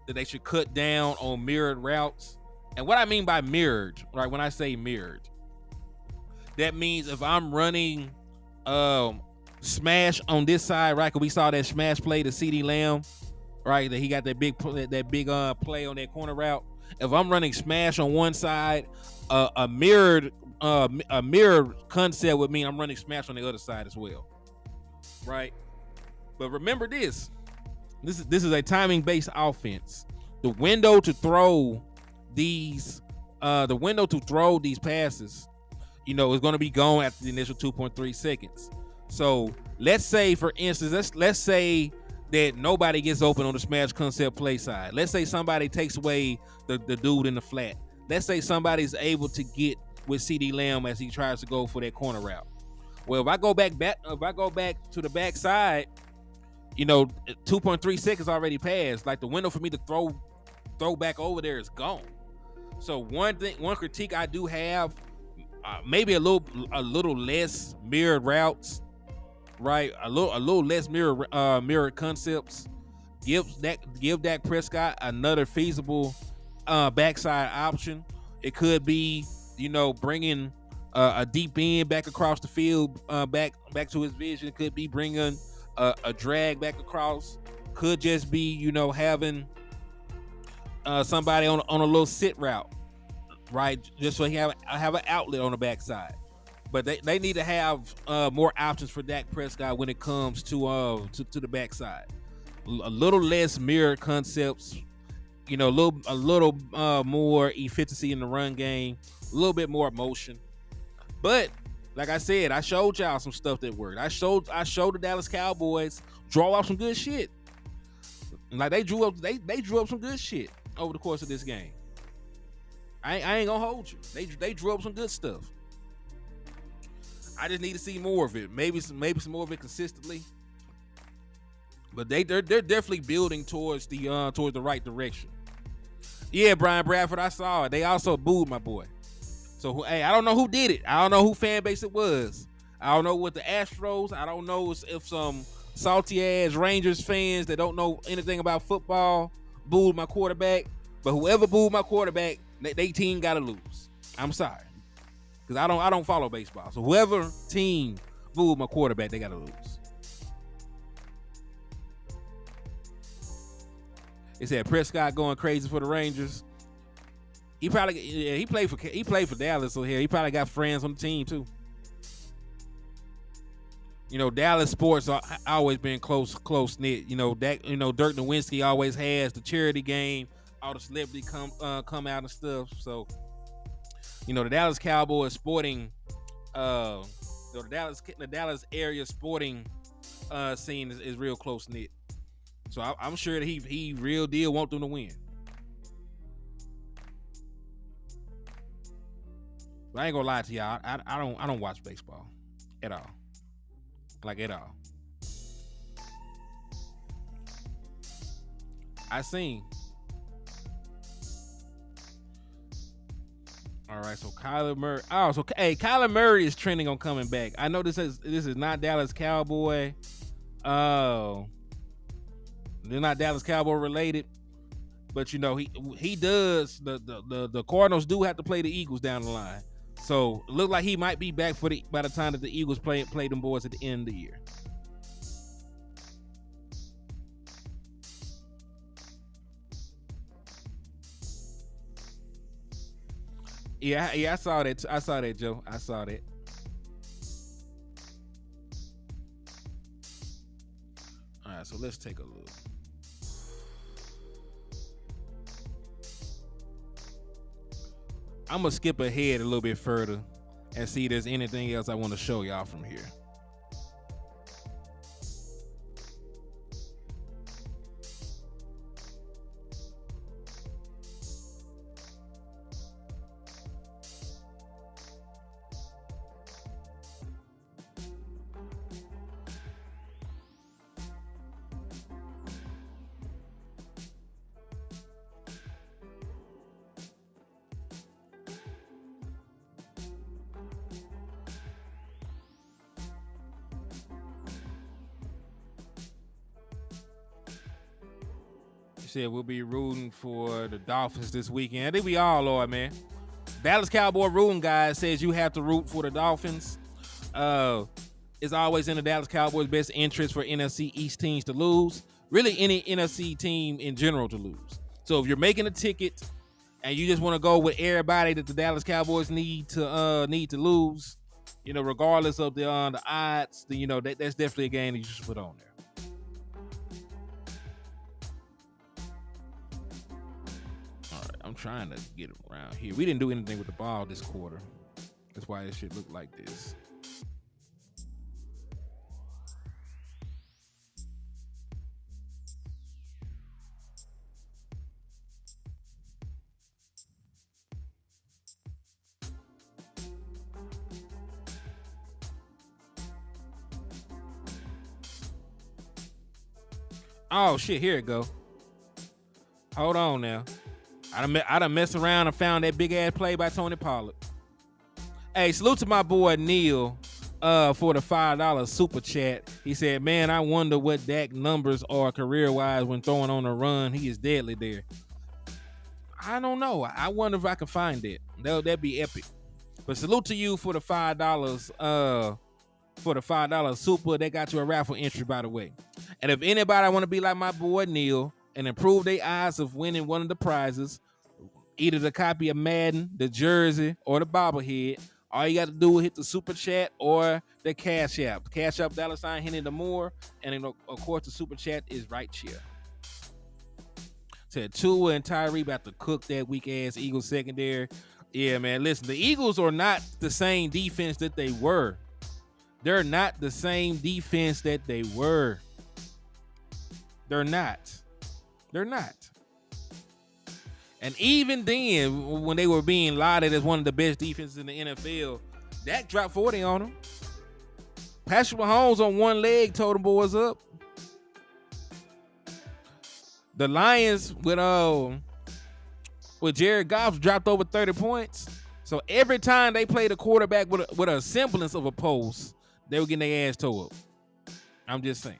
that they should cut down on mirrored routes. And what I mean by mirrored, right, when I say mirrored, that means if I'm running smash on this side, right, because we saw that smash play to CeeDee Lamb, right? That he got that big play on that corner route. If I'm running smash on one side, a mirrored concept would mean I'm running smash on the other side as well, right? But remember this is a timing based offense. The window to throw these passes, is going to be gone after the initial 2.3 seconds. So let's say, for instance, let's say that nobody gets open on the smash concept play side. Let's say somebody takes away the dude in the flat. Let's say somebody's able to get with CD Lamb as he tries to go for that corner route. Well, if I go back to the back side, 2.3 seconds already passed. Like, the window for me to throw back over there is gone. So one critique I do have, maybe a little less mirrored routes, right? A little less mirrored concepts. Give Dak Prescott another feasible backside option. It could be, bringing a deep end back across the field, back to his vision. It could be bringing a drag back across. Could just be, having somebody on a little sit route, right? Just so he have an outlet on the backside. But they need to have more options for Dak Prescott when it comes to the backside. A little less mirror concepts, a little more efficiency in the run game, a little bit more motion. But like I said, I showed y'all some stuff that worked. I showed the Dallas Cowboys draw up some good shit. Like, they drew up some good shit over the course of this game. I ain't gonna hold you. They drew up some good stuff. I just need to see more of it. Maybe some more of it consistently. But they're definitely building towards the right direction. Yeah, Brian Bradford, I saw it. They also booed my boy. So, hey, I don't know who did it. I don't know who fan base it was. I don't know what the Astros. I don't know if some salty ass Rangers fans that don't know anything about football booed my quarterback. But whoever booed my quarterback, they team gotta lose. I'm sorry, because I don't follow baseball. So whoever team booed my quarterback, they gotta lose. It said Prescott going crazy for the Rangers. He played for Dallas, so he probably got friends on the team too. Dallas sports are always been close knit. Dirk Nowitzki always has the charity game. All the celebrities come out and stuff. So, the Dallas Cowboys sporting, the Dallas area sporting scene is real close knit. So I'm sure that he real deal want them to win. But I ain't gonna lie to y'all. I don't watch baseball at all. Like, at all. I seen. All right, so Kyler Murray. Oh, so hey, Kyler Murray is trending on coming back. I know this is not Dallas Cowboy. Oh, they're not Dallas Cowboy related, but he does. The Cardinals do have to play the Eagles down the line, so it looks like he might be back by the time that the Eagles play them boys at the end of the year. Yeah, I saw that. I saw that, Joe. I saw that. All right, so let's take a look. I'm gonna skip ahead a little bit further and see if there's anything else I want to show y'all from here. Said we'll be rooting for the Dolphins this weekend. I think we all are, man. Dallas Cowboy rooting guy says you have to root for the Dolphins. It's always in the Dallas Cowboys' best interest for NFC East teams to lose. really any NFC team in general to lose. So if you're making a ticket and you just want to go with everybody that the Dallas Cowboys need to lose, regardless of the odds, then that's definitely a game that you should put on there. All right, I'm trying to get around here. We didn't do anything with the ball this quarter. That's why it should look like this. Oh shit! Here it go. Hold on now. I done messed around and found that big ass play by Tony Pollard. Hey, salute to my boy Neil for the $5 super chat. He said, "Man, I wonder what Dak numbers are career wise when throwing on a run. He is deadly there." I don't know. I wonder if I can find it. That'd be epic. But salute to you for the $5. For the $5 super, they got you a raffle entry, by the way. And if anybody want to be like my boy Neil and improve their odds of winning one of the prizes, either the copy of Madden, the jersey, or the bobblehead, all you got to do is hit the super chat or the Cash App. Cash App $ Hennythemoor, and then of course the super chat is right here. Said Tua and Tyree about to cook that weak ass Eagles secondary. Yeah, man. Listen, the Eagles are not the same defense that they were. They're not the same defense that they were. They're not. They're not. And even then, when they were being lauded as one of the best defenses in the NFL, Dak dropped 40 on them. Patrick Mahomes on one leg told them boys up. The Lions with Jared Goff dropped over 30 points. So every time they played a quarterback with a semblance of a post, they were getting their ass tore up. I'm just saying.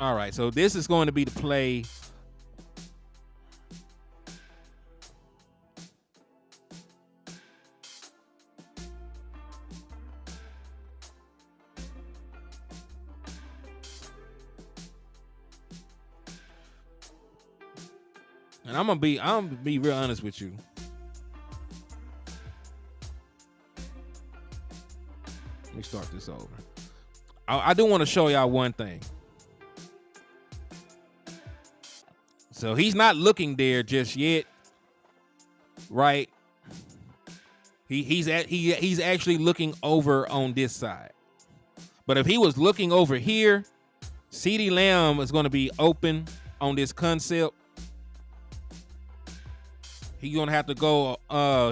All right, so this is going to be the play. And I'm gonna be real honest with you. Let me start this over. I do want to show y'all one thing. So he's not looking there just yet, right? He's actually looking over on this side. But if he was looking over here, CeeDee Lamb is going to be open on this concept. He's gonna have to go.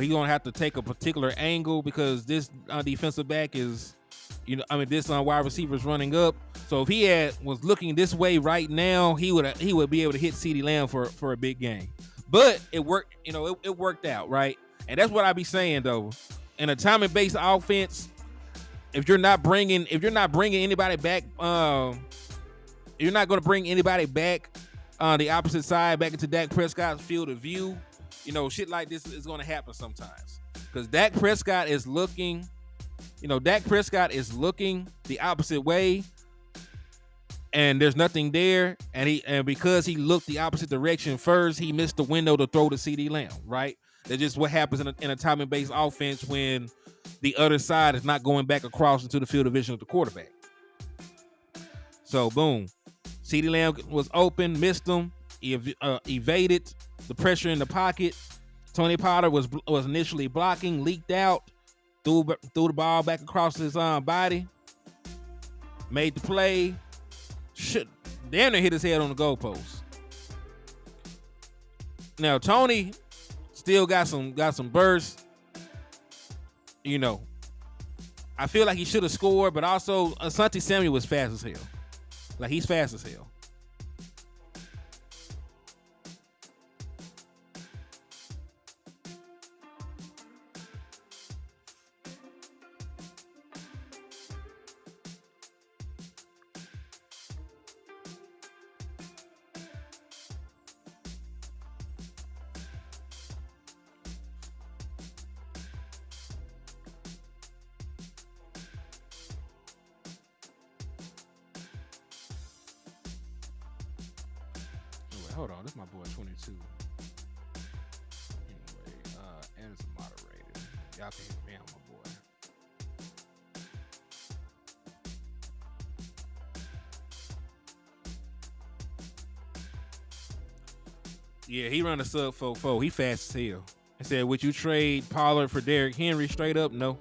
He's gonna have to take a particular angle because this defensive back is, this wide receiver is running up. So if he was looking this way right now, he would be able to hit CeeDee Lamb for a big game. But it worked. It worked out, right? And that's what I be saying though. In a timing-based offense, if you're not bringing anybody back, you're not going to bring anybody back on the opposite side back into Dak Prescott's field of view. Shit like this is going to happen sometimes because Dak Prescott is looking the opposite way, and there's nothing there. And because he looked the opposite direction first, he missed the window to throw to CeeDee Lamb. Right? That's just what happens in a timing-based offense when the other side is not going back across into the field of vision of the quarterback. So boom, CeeDee Lamb was open, missed him, evaded the pressure in the pocket. Tony Pollard was initially blocking, leaked out, threw the ball back across his body, made the play. Damn near hit his head on the goalpost. Now Tony still got some burst. I feel like he should have scored, but also Asante Samuel was fast as hell. Like he's fast as hell. hold on. This is my boy 22. Anyway, and it's a moderator. Y'all can hear me out, my boy. Yeah, he run a sub 4-4. He fast as hell. I said, would you trade Pollard for Derrick Henry? Straight up, no.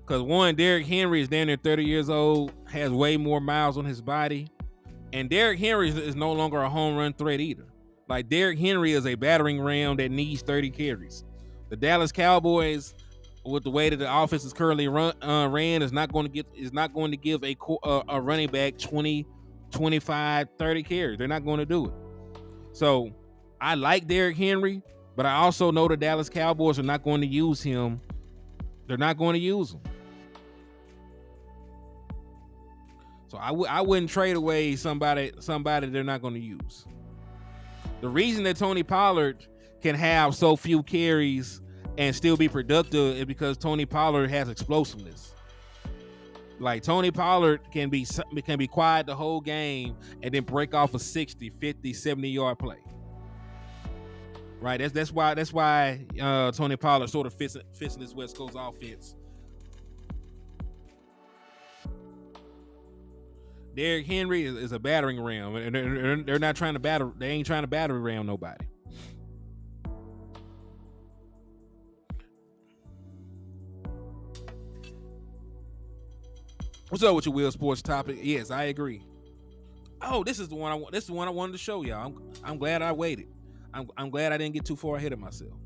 Because one, Derrick Henry is down there 30 years old, has way more miles on his body. And Derrick Henry is no longer a home run threat either. Like, Derrick Henry is a battering ram that needs 30 carries. The Dallas Cowboys, with the way that the offense is currently ran, is not going to give a running back 20, 25, 30 carries. They're not going to do it. So I like Derrick Henry, but I also know the Dallas Cowboys are not going to use him. They're not going to use him. So I wouldn't trade away somebody they're not going to use. The reason that Tony Pollard can have so few carries and still be productive is because Tony Pollard has explosiveness. Like, Tony Pollard can be quiet the whole game and then break off a 60, 50, 70-yard play. Right? That's why Tony Pollard sort of fits in this West Coast offense. Derrick Henry is a battering ram, and they're not trying to batter. They ain't trying to batter ram nobody. What's up with your Will Sports topic? Yes, I agree. Oh, this is the one I want. This is the one I wanted to show y'all. I'm glad I waited. I'm glad I didn't get too far ahead of myself.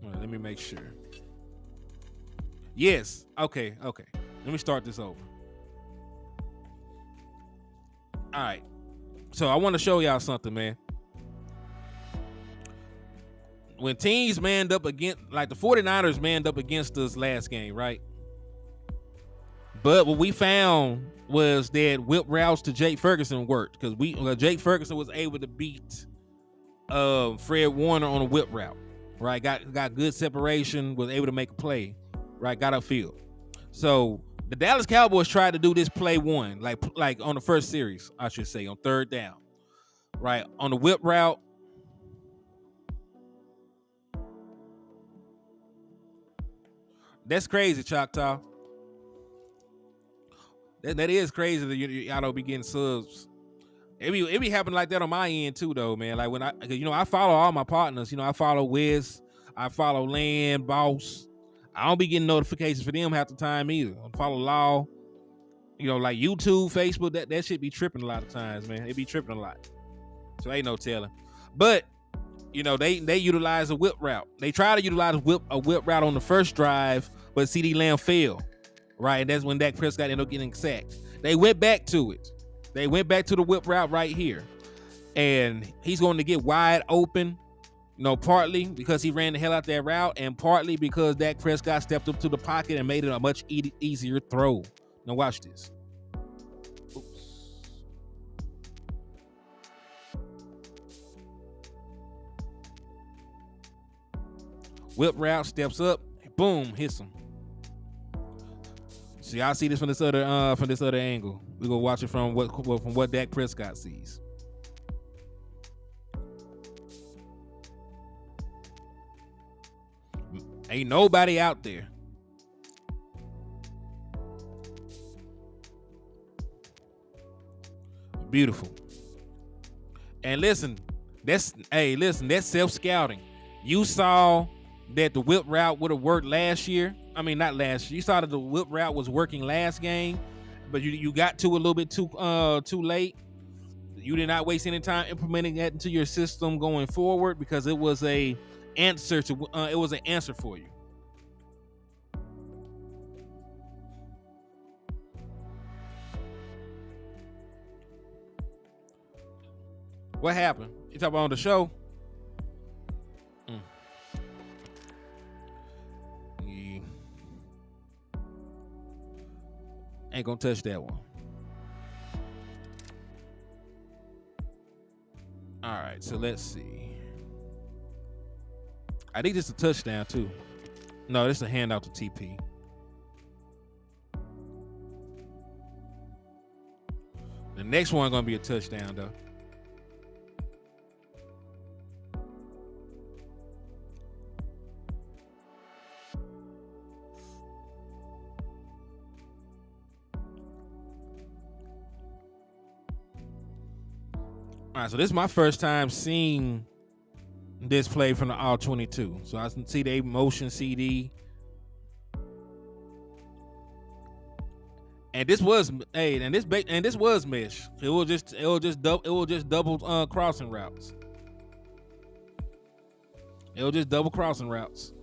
Well, let me make sure. Yes. Okay. Let me start this over. All right. So I want to show y'all something, man. When teams manned up against, like the 49ers manned up against us last game, right? But what we found was that whip routes to Jake Ferguson worked, because Jake Ferguson was able to beat Fred Warner on a whip route, right? Got good separation, was able to make a play, right? Got upfield. So the Dallas Cowboys tried to do this play one, like on the first series, I should say, on third down, right? On the whip route. That's crazy, Choctaw. That is crazy that y'all don't be getting subs. It be happening like that on my end too, though, man. Like when I follow all my partners. I follow Wiz, I follow Land, Boss. I don't be getting notifications for them half the time either. I follow Law. Like YouTube, Facebook. That shit be tripping a lot of times, man. It be tripping a lot. So ain't no telling. But they utilize a whip route. They try to utilize a whip route on the first drive, but CeeDee Lamb failed. Right, and that's when Dak Prescott ended up getting sacked. They went back to it. They went back to the whip route right here. And he's going to get wide open, partly because he ran the hell out that route, and partly because Dak Prescott stepped up to the pocket and made it a much easier throw. Now watch this. Oops. Whip route, steps up, boom, hits him. So y'all see this from this other angle. We gonna watch it from what Dak Prescott sees. Ain't nobody out there. Beautiful. And listen, that's self-scouting. You saw that the whip route would have worked last year. I mean, not last year. You saw that the whip route was working last game, but you got to a little bit too late. You did not waste any time implementing that into your system going forward, because it was an answer for you. What happened? You talk about on the show? Ain't gonna touch that one. All right, so let's see. I think this is a touchdown too. No, this is a handout to TP. The next one gonna be a touchdown though. All right, so this is my first time seeing this play from the All 22. So I can see the motion CD. And this was this was mesh. It will just double crossing routes. It will just double crossing routes.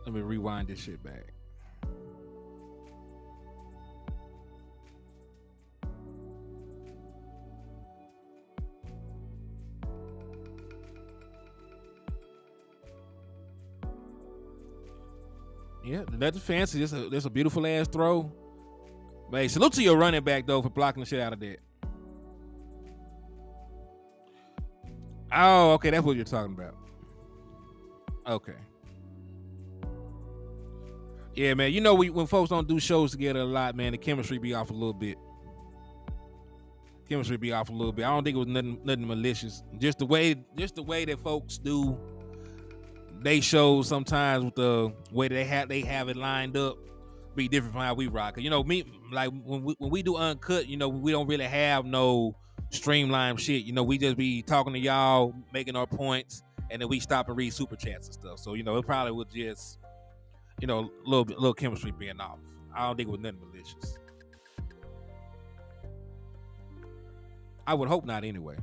Let me rewind this shit back. Yeah, that's fancy. That's a beautiful ass throw. But hey, salute to your running back though for blocking the shit out of that. Oh, okay, that's what you're talking about. Okay. Yeah, man. You know, when folks don't do shows together a lot, man, the chemistry be off a little bit. I don't think it was nothing malicious. Just the way that folks do they shows sometimes with the way they have it lined up be different from how we rock. You know, me, like when we do uncut, you know, we don't really have no streamlined shit. You know, we just be talking to y'all, making our points, and then we stop and read super chats and stuff. So, you know, it probably would just, you know, a little chemistry being off. I don't think it was nothing malicious. I would hope not anyway.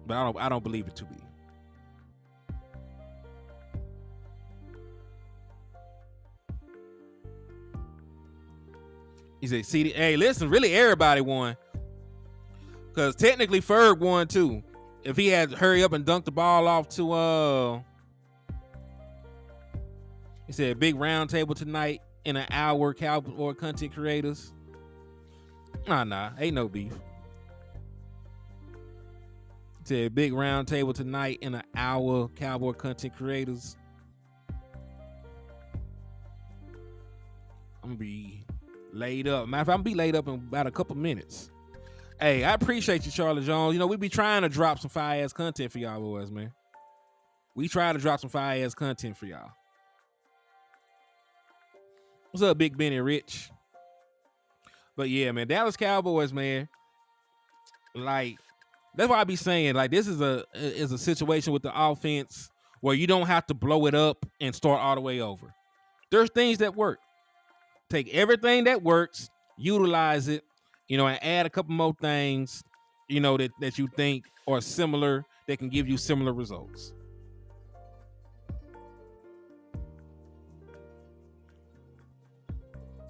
But I don't believe it to be. He said, "CD, hey, listen, really everybody won. Because technically Ferg won too. If he had hurry up and dunk the ball off to he said big round table tonight in an hour, Cowboy content creators. Nah, ain't no beef. He said big round table tonight in an hour, Cowboy content creators. I'm gonna be laid up. Matter of fact, I'm gonna be laid up in about a couple minutes. Hey, I appreciate you, Charlie Jones. You know, we be trying to drop some fire ass content for y'all boys, man. We try to drop some fire ass content for y'all. What's up, Big Benny Rich? But yeah, man, Dallas Cowboys, man. Like, that's why I be saying, like, this is a situation with the offense where you don't have to blow it up and start all the way over. There's things that work. Take everything that works, utilize it, you know, and add a couple more things, you know, that you think are similar, that can give you similar results.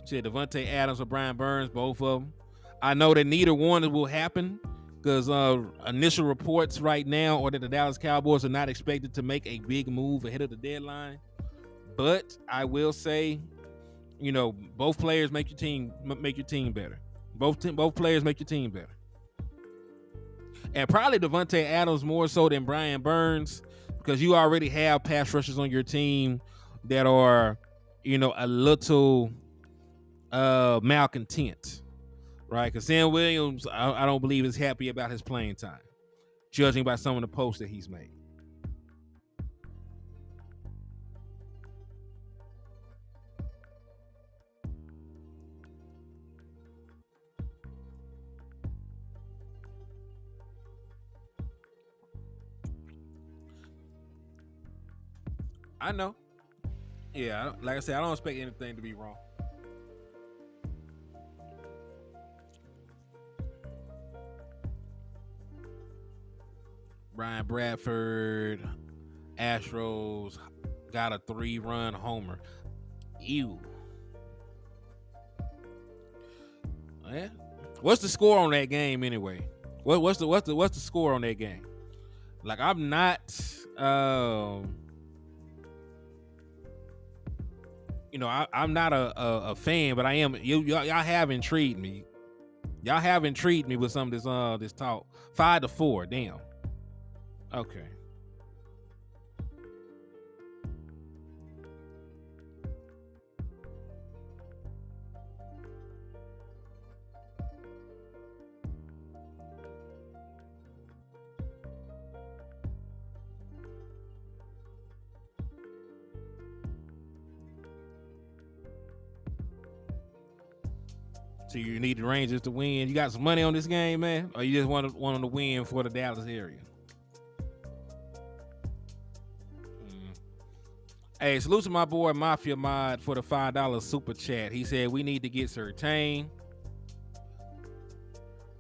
Said Devontae Adams or Brian Burns, both of them. I know that neither one will happen because initial reports right now are that the Dallas Cowboys are not expected to make a big move ahead of the deadline. But I will say, you know, both players make your team better. Both players make your team better. And probably Devontae Adams more so than Brian Burns because you already have pass rushers on your team that are, you know, a little malcontent, right? Because Sam Williams, I don't believe is happy about his playing time, judging by some of the posts that he's made. I know. Yeah, like I said, I don't expect anything to be wrong. Brian Bradford, Astros got a 3-run homer. Ew. Yeah. What's the score on that game anyway? What's the score on that game? Like, I'm not I'm not a fan, but I am. Y'all have intrigued me. Y'all have intrigued me with some of this talk. 5-4, damn. Okay. So you need the Rangers to win. You got some money on this game, man, or you just want them to win for the Dallas area? Mm. Hey, salute to my boy Mafia Mod for the $5 super chat. He said we need to get Surtain.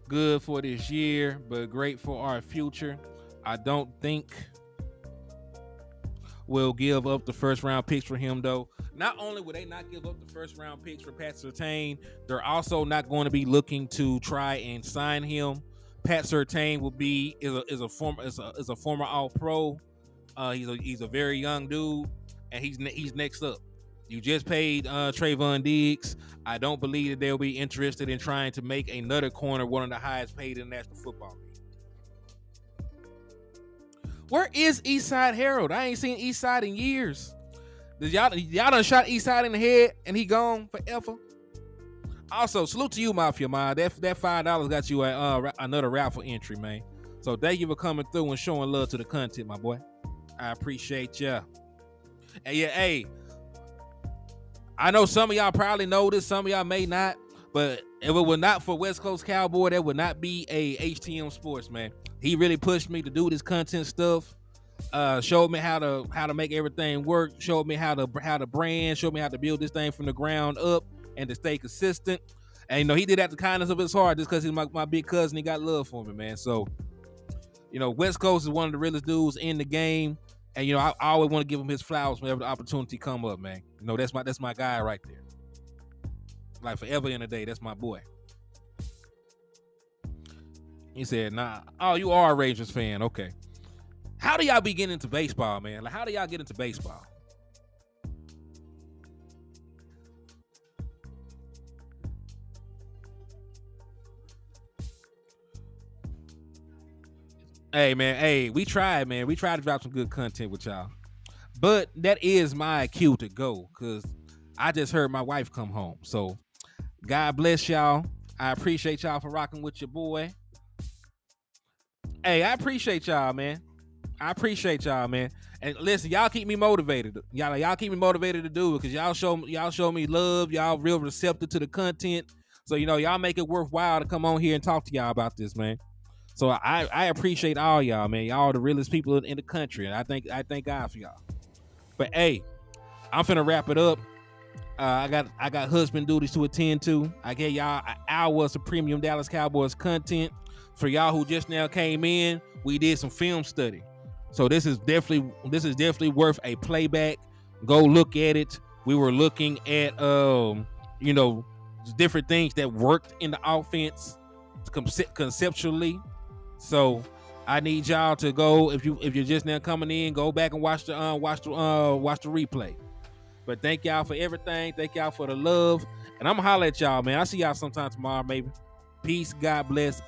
Good for this year, but great for our future. I don't think we'll give up the first round picks for him, though. Not only will they not give up the first round picks for Pat Surtain, they're also not going to be looking to try and sign him. Pat Surtain is a former All Pro. He's a very young dude, and he's next up. You just paid Trayvon Diggs. I don't believe that they'll be interested in trying to make another corner one of the highest paid in the National Football League. Where is Eastside Harold? I ain't seen Eastside in years. Y'all done shot Eastside in the head and he gone forever. Also, salute to you, Mafia Man. That $5 got you another raffle entry, man. So thank you for coming through and showing love to the content, my boy. I appreciate ya. And yeah, hey, I know some of y'all probably know this, some of y'all may not, but if it were not for West Coast Cowboy, there would not be a HTM Sports, man. He really pushed me to do this content stuff. Showed me how to make everything work. Showed me how to brand. Showed me how to build this thing from the ground up and to stay consistent. And he did that the kindness of his heart, just because he's my big cousin. He got love for me, man. So West Coast is one of the realest dudes in the game. And I always want to give him his flowers whenever the opportunity come up, man. That's my guy right there. Like forever in a day, that's my boy. He said, "Nah, oh, you are a Rangers fan, okay." How do y'all be getting into baseball, man? Like, how do y'all get into baseball? Hey, man. Hey, we tried, man. We tried to drop some good content with y'all. But that is my cue to go, because I just heard my wife come home. So, God bless y'all. I appreciate y'all for rocking with your boy. Hey, I appreciate y'all, man. And listen, y'all keep me motivated. Y'all keep me motivated to do it, because y'all show me love. Y'all real receptive to the content. So y'all make it worthwhile to come on here and talk to y'all about this, man. So I appreciate all y'all, man. Y'all the realest people in the country, and I thank God for y'all. But hey, I'm finna wrap it up. I got husband duties to attend to. I gave y'all an hour of premium Dallas Cowboys content. For y'all who just now came in, we did some film study. So this is definitely worth a playback. Go look at it. We were looking at different things that worked in the offense conceptually. So I need y'all to go, if you're just now coming in, go back and watch the replay. But thank y'all for everything. Thank y'all for the love. And I'm gonna holler at y'all, man. I'll see y'all sometime tomorrow, maybe. Peace. God bless.